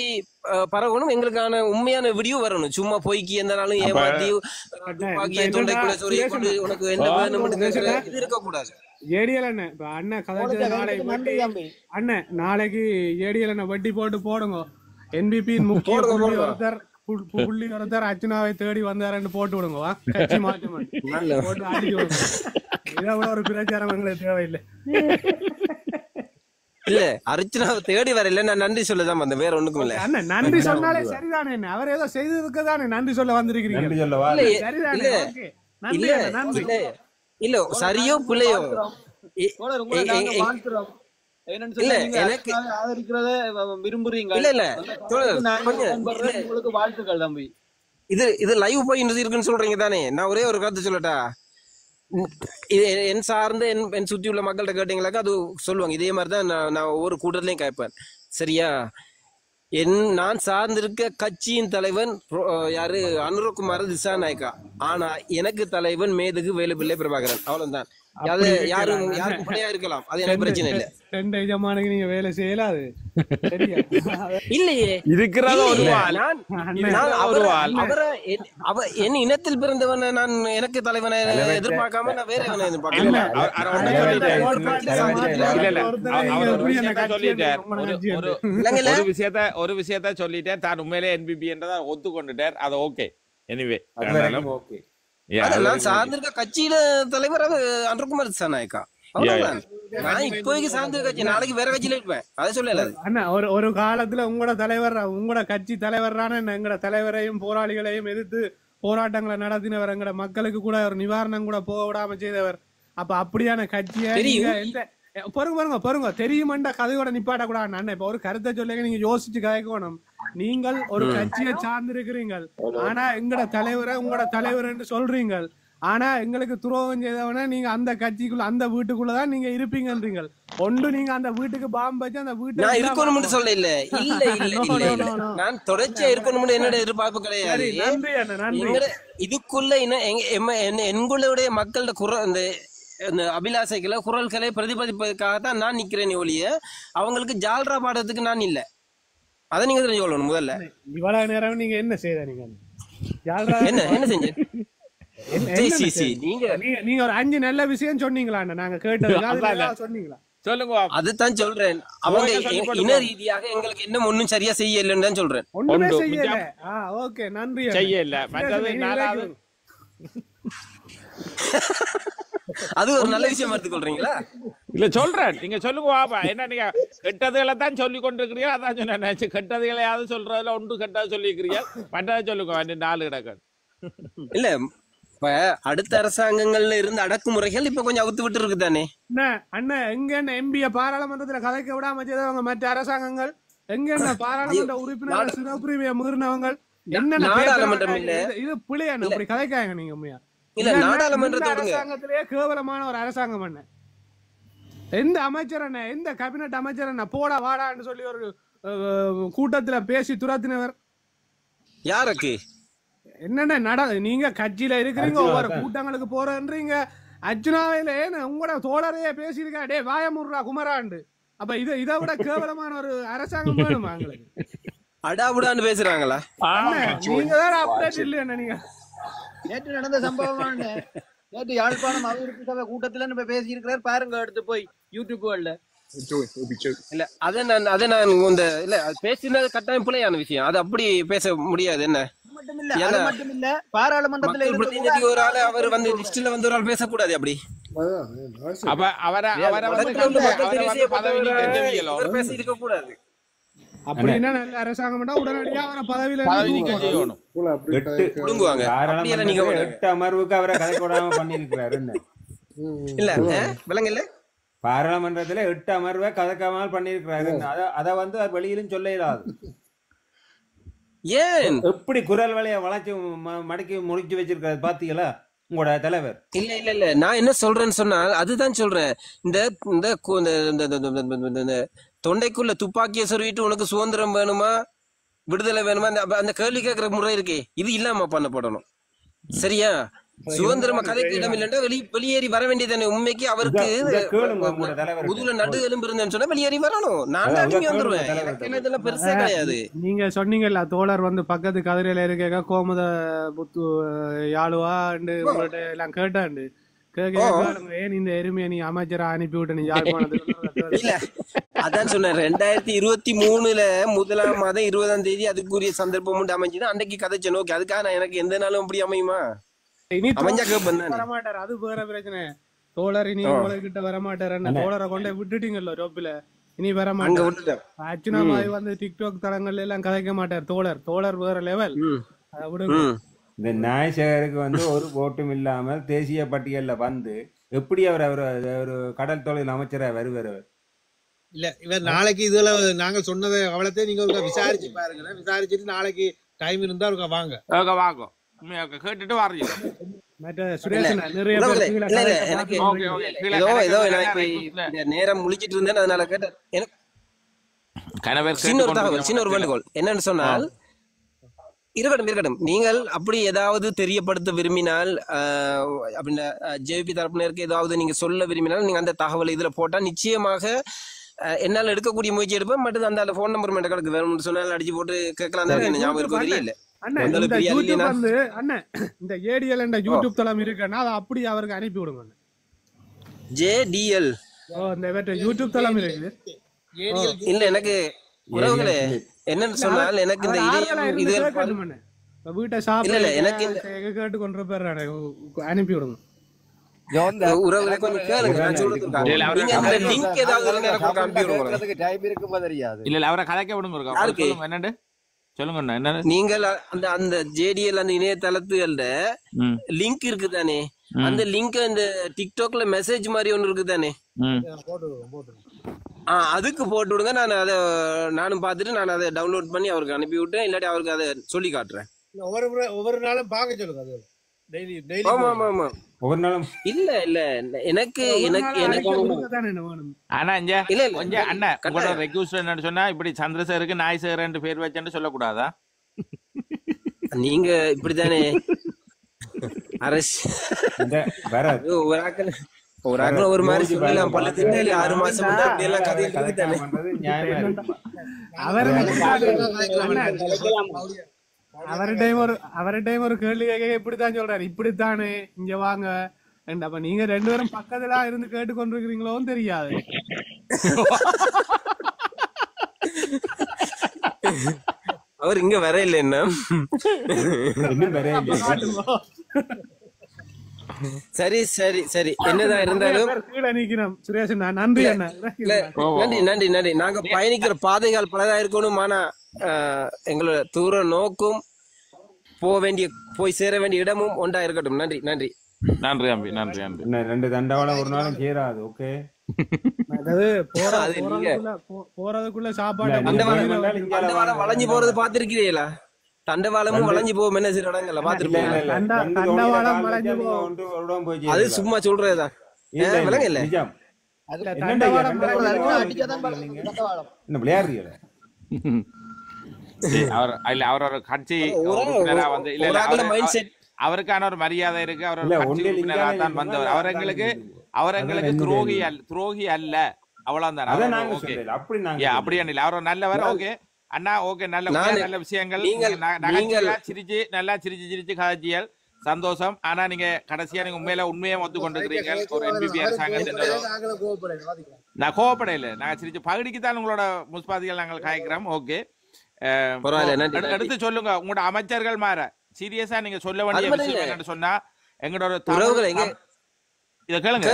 பரவணும். எங்களுக்கான உண்மையான வீடியோ வரணும். சும்மா பொய்க்கு எந்த நாளும் ஏமாத்தி தொண்டைக்குள்ள சொரிய கொண்டு உனக்கு என்ன வேணும் இது இருக்கக்கூடாது. ஏடிஎல் அண்ணன் இப்ப அண்ணன் கதை அண்ணன் நாளைக்கு ஏடிஎல் அண்ணன் வட்டி போட்டு போடுங்க. என்பிபி முக்கிய புள்ளி ஒருத்தர் அர்ச்சனாவை தேடி வந்தாருன்னு போட்டு விடுங்க. கட்சி மாற்றம் போட்டு அடிச்சு விடுங்க. இதை விட ஒரு பிரச்சாரம் எங்களுக்கு தேவையில்லை. இல்ல அர்ச்சனாவை தேடி வரல, நான் நன்றி சொல்லதான் வந்தேன், வேற ஒண்ணுக்கும் இல்ல. அண்ணன் நன்றி சொன்னாலே சரிதானே. அவர் ஏதோ செய்ததுக்குதானே நன்றி சொல்ல வந்திருக்கிறீங்க. இல்ல சரியோ பிள்ளையோ இது லைவ் போய் இருக்குன்னு சொல்றீங்க தானே. நான் ஒரே ஒரு கருத்து சொல்லட்டா. என் சார்ந்த என் சுத்தி உள்ள மக்கள்கிட்ட கேட்டீங்களாக்கா அது சொல்லுவாங்க. இதே மாதிரிதான் நான் ஒவ்வொரு கூட்டத்திலையும் கேட்பேன். சரியா? நான் சார்ந்திருக்க கட்சியின் தலைவன் யாரு அனுரகுமார் திசாநாயக்கா. ஆனா எனக்கு தலைவன் மேதகு வேலுப்பிள்ளை பிரபாகரன். அவ்வளவுதான். யாரும் பிள்ளையா இருக்கலாம், அது எனக்கு பிரச்சனை இல்ல. நீங்க வேலை செய்யலாது இல்லையே. என் இனத்தில் பிறந்தவன் நான் எனக்கு தலைவனை எதிர்பார்க்காம நான் வேற ஒரு விஷயத்த சொல்லிட்டேன். தான் உண்மையிலே என்பிபி என்றதை ஒத்துக்கொண்டுட்டார். அது ஓகே. எனிவே நான் சார்ந்திருக்க கட்சியில தலைவர் அனுரகுமார் திசாநாயக்கா. நான் இப்போதைக்கு சார்ந்திருக்க கட்சி, நாளைக்கு வேற கட்சியில இருப்பேன். அதை சொல்லல அண்ணா. ஒரு காலத்துல உங்களோட தலைவர், உங்களோட கட்சி தலைவரான எங்கட தலைவரையும் போராளிகளையும் எதிர்த்து போராட்டங்களை நடத்தினவர், எங்கட மக்களுக்கு கூட ஒரு நிவாரணம் கூட போக விடாம செய்தவர். அப்ப அப்படியான கட்சியை பொறுங்க தெரியுமாண்டா கதையோட நிப்பாட்ட கூடாது அண்ணன். இப்ப ஒரு கருத்தை சொல்லுங்க, நீங்க யோசிச்சு கதைக்கணும். நீங்கள் ஒரு கட்சியை சார்ந்து இருக்கிறீங்க, ஆனா உங்களோட தலைவர் என்று சொல்றீங்க. ஆனா எங்களுக்கு துரோகம் செய்தவன நீங்க அந்த கட்சிக்குள்ள அந்த வீட்டுக்குள்ளதான் நீங்க இருப்பீங்கன்றீங்க. ஒன்று நீங்க அந்த வீட்டுக்கு பாம்பு வச்சு அந்த வீட்டு நான் இருக்கணும்னு சொல்ல இல்ல நான் தொடர்ச்சியா இருக்கணும்னு என்னோட எதிர்பார்ப்பு கிடையாது. இதுக்குள்ள எங்களுடைய மக்களோட குரல் அந்த அபிலாசைகளை குரல்களை பிரதிபலிப்பதற்காகத்தான் நான் நிக்கிறேன் ஒழிய அவங்களுக்கு ஜால்ரா பாடுறதுக்கு நான் இல்ல. அதை நீங்க தெரிஞ்சு கொள்ளணும். முதல்ல இவ்வளவு நேரம் நீங்க என்ன செய்த? நீங்க என்ன செஞ்ச? நீங்க ஒரு 5 நல்ல விஷயம் சொன்னீங்களா? நாங்க கேட்டது சொன்னீங்களா? சொல்லுங்க. அதுதான் சொல்றேன். அவங்க இன ரீதியாக எங்களுக்கு என்ன ஒண்ணும் சரியா செய்யலன்னு தான் சொல்றேன். ஒண்ணுமே செய்யல. ஓகே, நன்றி. செய்யல மற்றது நாலாவது அது ஒரு நல்ல விஷயம் எடுத்துக்கொள்றீங்களா? இல்ல சொல்றேன், நீங்க சொல்லுங்க பாப்பா. என்ன நீங்க கெட்டதுகளை தான் சொல்லி கொண்டிருக்கிறீங்க, அதான் சொன்னேன். கெட்டதுகளையாவது சொல்றதுல ஒன்று கெட்டது சொல்லிக்கிறீங்க, மற்றதை சொல்லுங்க. 4 கிடக்கு இல்ல. இப்ப அடுத்த அரசாங்கங்கள்ல இருந்து அடக்குமுறைகள் இப்ப கொஞ்சம் அவுத்து விட்டு இருக்கு தானே அண்ணன். எங்க எம்பிய பாராளுமன்றத்துல கதைக்க விடாம செய்தவங்க மற்ற அரசாங்கங்கள், எங்க பாராளுமன்ற உறுப்பினர் சிறப்புரிமையை மீறினவங்க என்ன நாடாளுமன்றம் இல்ல. இது பிள்ளையான அப்படி கதைக்காங்க நீங்க உண்மையா? இல்ல நாடாளுமன்றத்தை அரசாங்கத்திலேயே கேவலமான ஒரு அரசாங்கம் என்ன? எந்த அமைச்சர் என்ன, எந்த கேபினட் அமைச்சர் என்ன போட வாடான்னு சொல்லி ஒரு கூட்டத்துல பேசி துரத்தினவர் யாருக்கு? என்னென்ன நீங்க கட்சியில இருக்கிறீங்க, ஒவ்வொரு கூட்டங்களுக்கு போறன்றீங்க. அர்ஜுனாவையில உங்களோட தோழரையே பேசியிருக்கா, டே வாயமுறா குமராண்டு. அப்ப இதை விட கேவலமான ஒரு அரசாங்கம் வேணுமா எங்களுக்கு? அடாபுடான்னு பேசுறாங்களா? நீங்க தான் அப்டேட் இல்ல. என்ன நீங்க நேற்று நடந்த சம்பவம், நேற்று யாழ்ப்பாணம் அபிவிருத்தி சபை கூட்டத்துல நம்ம பேசி இருக்கிறார் பாருங்க, எடுத்து போய் யூடியூப்ல. இல்ல அதை நான் இந்த இல்ல பேசினது கட்டாயம் பிள்ளையான விஷயம், அது அப்படி பேச முடியாது. என்ன மட்டும் இல்ல பாராளுமன்றத்துல ஒரு ஆள் அவர் வந்து லிஸ்ட்ல வந்து ஒரு ஆள் பேசக்கூடாது அப்படி. பேசி இருக்க கூடாது. அப்படின்னா நல்ல அரசாங்கம் உடனடியா அவரை பதவியில புடுங்குவாங்க. 8 அமர்வுக்கு அவரை கதை போடாம பண்ணிருக்கிறாரு. இல்ல விலங்கல்ல பாராளுமன்றத்துல 8 அமர்வை கதைக்காமல் பண்ணிருக்கிறாரு. அத வந்து அவர் வெளியிலும் சொல்ல இயலாது. ஏன் எப்படி குரல் வலைய வளைச்சு மடக்கி முடிச்சு வச்சிருக்காரு பாத்தீங்களா உங்களோட தலைவர்? இல்ல நான் என்ன சொல்றேன்னு சொன்னால் அதுதான் சொல்றேன். இந்த தொண்டைக்குள்ள துப்பாக்கியை சொருவிட்டு உனக்கு சுதந்திரம் வேணுமா விடுதலை வேணுமா அந்த கேள்வி கேட்கிற முறை இருக்கே, இது இல்லாம பண்ணப்படணும். சரியா? சுதந்திரமா கதைக்கு இடம் இல்லைன்னா வெளியேறி வர வேண்டியதானே. உண்மைக்கு அவருக்கு முதுகுல நடு எலும்பு இருந்தேன்னு சொன்னா வெளியேறி வரணும். நான் அடிமை வந்துருவேன். இதெல்லாம் பெருசா கிடையாது. நீங்க சொன்னீங்கல்ல தோழர் வந்து பக்கத்து கதிரையில இருக்க கோமத புத்து யாழுவா உங்கள்ட்ட எல்லாம் கேட்டாண்டு ஏன் இந்த எருமையை நீ அமைச்சரா அனுப்பி விட்டு நீ யாழ்ப்பாணத்துக்கு இல்ல அதான் சொன்னேன். 2023 1ஆம் மாதம் 20ஆம் தேதி அதுக்குரிய சந்தர்ப்பம் உண்டு அமைஞ்சுன்னா அன்றைக்கு கதைச்ச நோக்கி. அதுக்காக நான் எனக்கு எந்த நாளும் அப்படி அமையுமா? வரமாட்டார், அது வேற பிரச்சனை. தோழர் இனி உங்ககிட்ட வரமாட்டார். தோழரை கொண்டே விட்டுட்டீங்கல்ல ரோப்பில, இனி வரமாட்டார். அர்ச்சுனா மாதிரி வந்து டிக்டாக் தளங்கள்ல எல்லாம் கதைக்க மாட்டார். தோழர் வேற லெவல். இந்த நாயசேகருக்கு வந்து ஒரு ஓட்டும் இல்லாமல் தேசிய பட்டியல்ல வந்து எப்படி அவர் ஒரு கடல் தொழில் அமைச்சரா வருவார்? இல்ல இவர் நாளைக்கு இதுல நாங்க சொன்னதை அவளத்தை நீங்க விசாரிச்சு பாருங்க. விசாரிச்சுட்டு நாளைக்கு டைம் இருந்தா வாங்க கேட்டுட்டு வரீங்க. நேரம் முழிச்சிட்டு இருந்தேன், அதனால கேட்டேன். சின்ன ஒரு வேண்டுகோள் என்னன்னு சொன்னால், இருக்கட்டும் நீங்கள் அப்படி ஏதாவது தெரியப்படுத்த விரும்பினால் அப்படின்னா ஜேபி தரப்பினருக்கு ஏதாவது நீங்க சொல்ல விரும்பினால் நீங்க அந்த தகவல் இதுல போட்டா நிச்சயமாக என்னால எடுக்கக்கூடிய முயற்சி எடுப்பேன். மட்டும் அந்த போன் நம்பர் மட்டும் கிடக்கு வேணும்னு சொன்னாலும் அடிச்சு போட்டு கேட்கலாம். ஞாபகம் இருக்கும் தெரியல. இந்த ஏடிஎல் என்ற யூடியூப் தளம் இருக்குன்னா அதை அப்படி அவருக்கு அனுப்பி விடுங்க. ஜேடிஎல் இந்த யூடியூப் தளம் இருக்கு இல்ல எனக்கு உறவுகளே என்னன்னு சொன்னால் எனக்கு இந்த இது வீட்டை சாப்பிட எனக்கு கேட்டு கொண்டு பேர் அனுப்பி விடுங்க. உறவுகளை கொஞ்சம் கேளுங்க. அவரை கதைக்க விடுங்க. என்னண்டு சொல்லுங்க. நீங்கள் அந்த ஜேடிஎல் அந்த இணையதளத்துல லிங்க் இருக்குதானே, அந்த லிங்க் அந்த டிக்டாக்ல மெசேஜ் மாதிரி ஒண்ணு இருக்குதானே, அதுக்கு போட்டு விடுங்க. நான் அதை நானும் பார்த்துட்டு நான் அதை டவுன்லோட் பண்ணி அவருக்கு அனுப்பி விட்டேன். இல்லாட்டி அவருக்கு அதை சொல்லி காட்டுறேன். ஒவ்வொரு நாளும் பார்க்க சொல்லுங்க. அது டெய்லி டெய்லி ஒவ்வொரு நாளும் இல்ல இல்ல எனக்கு ஆனா இங்க இல்ல கொஞ்சம் அண்ணா உங்களோட ரெக்வெஸ்ட் என்னன்னு சொன்னா இப்படி சந்திரசேகருக்கு நாய் சேகரன் பேர் வச்சேன்னு சொல்லக்கூடாதா? நீங்க இப்படித்தானே அரசு ஒரு ஆக்கள் ஒரு மாதிரி சொல்லலாம். பள்ளத்துல 6 மாசம் அப்படி எல்லாம் கதையில் இருக்குதானே. அவர்கிட்ட ஒரு கேள்வி கேட்க இப்படித்தான் சொல்றாரு, இப்படித்தானே இங்க வாங்க. அப்ப நீங்க 2 பேரும் பக்கத்துல இருந்து கேட்டு கொண்டிருக்கிறீங்களோன்னு தெரியாது. அவர் இங்க வர இல்ல என்ன சரி சரி சரி என்னதான் இருந்தாலும் சுரேஷ் நன்றி அண்ணா. நன்றி நன்றி நன்றி. நாங்க பயணிக்கிற பாதைகள் பலதா இருக்கணும். ஆனா எங்களோட தூர நோக்கும் போய் சேர வேண்டிய இடமும் ஒன்றா இருக்கட்டும். நன்றி நன்றி நன்றி அம்பி நன்றி நன்றி. 2 தண்டவாளம் ஒரு நாளும் சேராது. ஓகே போறதுக்குள்ள சாப்பாடு தண்டவாளம் வளைஞ்சு போறது பாத்திருக்கிறீங்களா? தண்டவாளமும் வளைஞ்சு போகும் என்ன சில இடங்கள்ல பாத்துருப்பீங்க. அது சும்மா சொல்றதுதான் விலங்க இல்ல. அவரோட கட்சி வந்து இல்ல அவருக்கான ஒரு மரியாதை இருக்கு. அவர் தான் வந்தவர். அவர் எங்களுக்கு துரோகி அல்ல. அவ்வளவுதான். அப்படி அவர் நல்லவர். ஓகே அண்ணா ஓகே. நல்ல விஷயங்கள் சிரிச்சு நல்லா சிரிச்சு காட்சியல் சந்தோஷம். ஆனா நீங்க கடைசியா நீங்க உண்மையை ஒத்துக்கொண்டிருக்கிறீங்க. ஒரு NPP அரசாங்கத்தின் நான் கோவப்படையில நாங்க சிரிச்சு பகுதிக்குத்தான் உங்களோட முஸ்பாதிகள் நாங்கள் காய்க்கிறோம். ஓகே எடுத்து சொல்லுங்க உங்களோட அமைச்சர்கள் மாற சீரியஸா நீங்க சொல்ல வேண்டிய விஷயம் என்னன்னு சொன்னா எங்களோட இத கேளுங்க.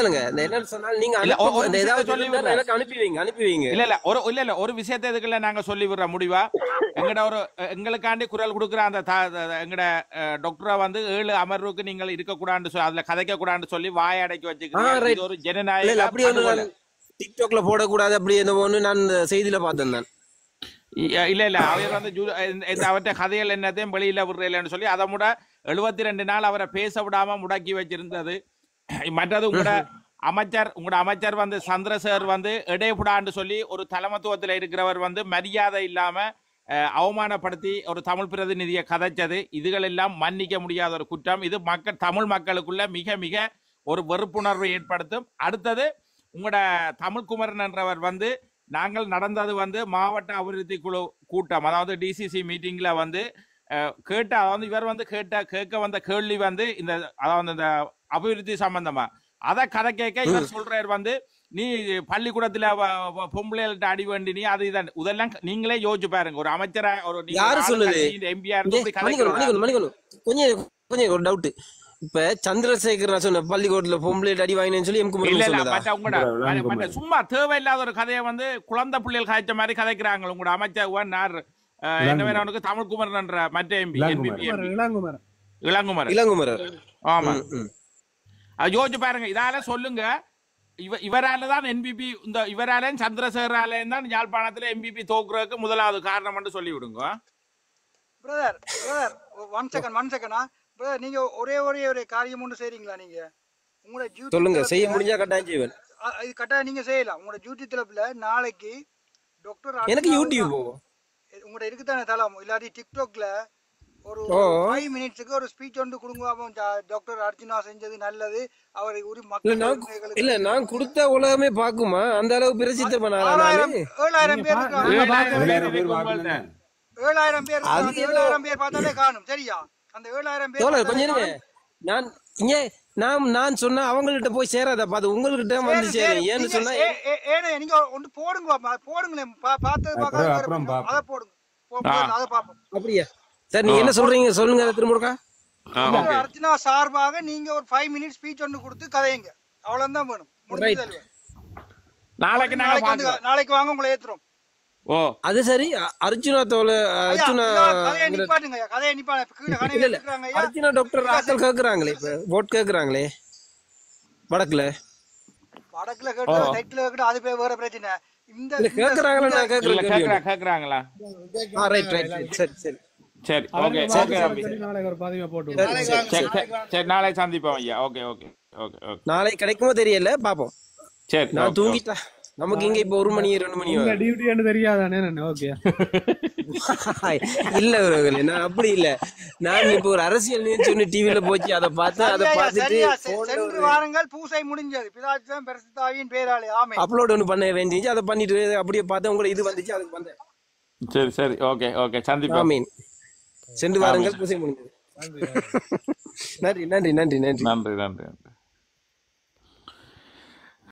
ஒரு விஷயத்தை எதுக்குள்ள நாங்க சொல்லி விடுற முடிவா எங்களுக்காண்டி குரல் கொடுக்குற அந்த எங்கட டாக்டரை வந்து 7 அமர்வுக்கு நீங்கள் இருக்கக்கூடாது அதுல கதைக்க கூடாதுன்னு சொல்லி வாய அடைக்கி வச்சுக்கிறீங்க. ஒரு ஜனநாயக டிக்டாக்ல போடக்கூடாது அப்படி என்னமோன்னு நான் செய்தியில பார்த்தேன். இல்ல அவர் வந்து அவற்றை கதைகள் என்னத்தையும் வெளியில விடுறேன்னு சொல்லி அதை முட 72 நாள் அவரை பேச விடாம முடக்கி வச்சிருந்தது. மற்றது உங்களோட அமைச்சர் வந்து சந்திரசேகர் வந்து இடையப்படான்னு சொல்லி ஒரு தலைமத்துவத்தில் இருக்கிறவர் வந்து மரியாதை இல்லாம அவமானப்படுத்தி ஒரு தமிழ் பிரதிநிதியை கதைச்சது. இதுகள் எல்லாம் மன்னிக்க முடியாத ஒரு குற்றம். இது தமிழ் மக்களுக்குள்ள மிக மிக ஒரு வெறுப்புணர்வை ஏற்படுத்தும். அடுத்தது உங்களோட தமிழ்குமரன் என்றவர் வந்து நாங்கள் நடந்தது வந்து மாவட்ட அபிவிருத்தி குழு கூட்டம் அதாவது டிசிசி மீட்டிங்ல வந்து கேட்ட அதாவது இவர் வந்து கேட்க வந்த கேள்வி வந்து அதாவது இந்த அபிவிருத்தி சம்பந்தமா அதை கதை கேட்க இவர் சொல்றாரு வந்து நீ பள்ளிக்கூடத்துல பொம்பளைகள்ட்ட அடி வேண்டி நீ அது இதான் இதெல்லாம் நீங்களே யோசிச்சு பாருங்க. ஒரு அமைச்சரா எம்பிஆர் கொஞ்சம் ஒரு டவுட். இப்ப சந்திரசேகர் சொன்ன பள்ளிக்கூடத்துல பொம்பளை அடி வாங்கினு சொல்லி சும்மா தேவையில்லாத ஒரு கதையை வந்து குழந்தை பிள்ளைகள் காய்ச்ச மாதிரி கதைக்கிறாங்க. உங்களோட அமைச்சர் என்ன வேணும் அவனுக்கு தமிழ்குமரன் என்ற மற்ற எம்பி இளங்குமரன். ஆமா அது யோசிச்சு பாருங்க. இதால சொல்லுங்க இவராலதான் NPP இந்த இவரால சந்திரசேகராலையும் தான் யாழ்ப்பாணத்துல MPP தோக்குறதுக்கு முதலாவது காரணம் சொல்லி விடுங்க. நீங்க ஒரே ஒரு காரியம் ஒன்று செய்றீங்களா? நீங்க உங்களோட சொல்லுங்க செய்ய முடிஞ்சா கட்டாயம் செய்வேன். இது கட்டாயம் நீங்க செய்யலாம். உங்களோட யூடியூப் தளப்புல நாளைக்கு டாக்டர் எனக்கு யூடியூப் உங்களோட இருக்குதானே தளம் இல்லாட்டி டிக்டாக்ல ஒரு 5 மினிட்ஸ்க்கு ஒரு ஸ்பீச் ஒன்று கொடுங்க. டாக்டர் அர்ஜுனா செஞ்சது நல்லது. அவர் ஒரு மக்கள் இல்ல நான் கொடுத்த உலகமே பாக்குமா அந்த அளவு பிரசித்த பண்ணாரு. 7000 பேர் 7000 பேர் பார்த்தாலே காணும். சரியா? அந்த 7000 பேர் நான் சொன்னா அவங்கள்ட்ட போய் சேராத பாத்து உங்ககிட்ட வந்து சேரும். ஏன்னு சொன்னா நீங்க ஒன்று போடுங்களேன் அதை போடுங்க அதை பாப்போம். அப்படியா சார் நீங்க என்ன சொல்றீங்க சொல்லுங்க திருமுருகா. அர்ச்சனா சார்பாக நீங்க ஒரு 5 மினிட் ஸ்பீச் ஒன்று கொடுத்து கதைங்க. அவ்வளவுதான் வேணும். நாளைக்கு வாங்க உங்களை ஏத்துறோம். ஓ அது சரி. அர்ஜுனா அர்ஜுனா டாக்டர் ஆட்கள் கேக்குறாங்களே இப்ப ஓட் கேக்குறாங்களே வடக்குல வடக்குல கேட்டு தெற்குல கேட்டு அது போய் வேற பிரச்சனை. இந்த கேக்குறாங்களா? சரி ஓகே நாளைக்கு ஒரு பதிவை போட்டு சரி நாளை சந்திப்போம் ஐயா. Okay okay okay okay. நாளை கிடைக்குமோ தெரியல, பாப்போம். சரி நான் தூங்கிட்டா நமக்கு இங்க இப்ப 1 மணி 2 மணி டியூட்டி தெரியாதானே. ஓகே இல்ல உறவுகளே, நான் அப்படி இல்ல. நான் இப்ப ஒரு அரசியல் நிகழ்ச்சி ஒண்ணு டிவில போச்சு, அதை பார்த்து அதை பார்த்துட்டு சென்று வாரங்கள் பூசை முடிஞ்சது. பிதாச்சும் பரிசுத்தாவியின் பேராலே ஆமென். அப்லோட் ஒண்ணு பண்ண வேண்டியது, அதை பண்ணிட்டு அப்படியே பார்த்தேன். உங்களுக்கு இது வந்துச்சு, அதுக்கு வந்தேன். சரி சரி ஓகே ஓகே சந்திப்போம். ஆமீன். சென்று வாருங்கள், பூசை முடிஞ்சது. நன்றி நன்றி நன்றி நன்றி நன்றி நன்றி.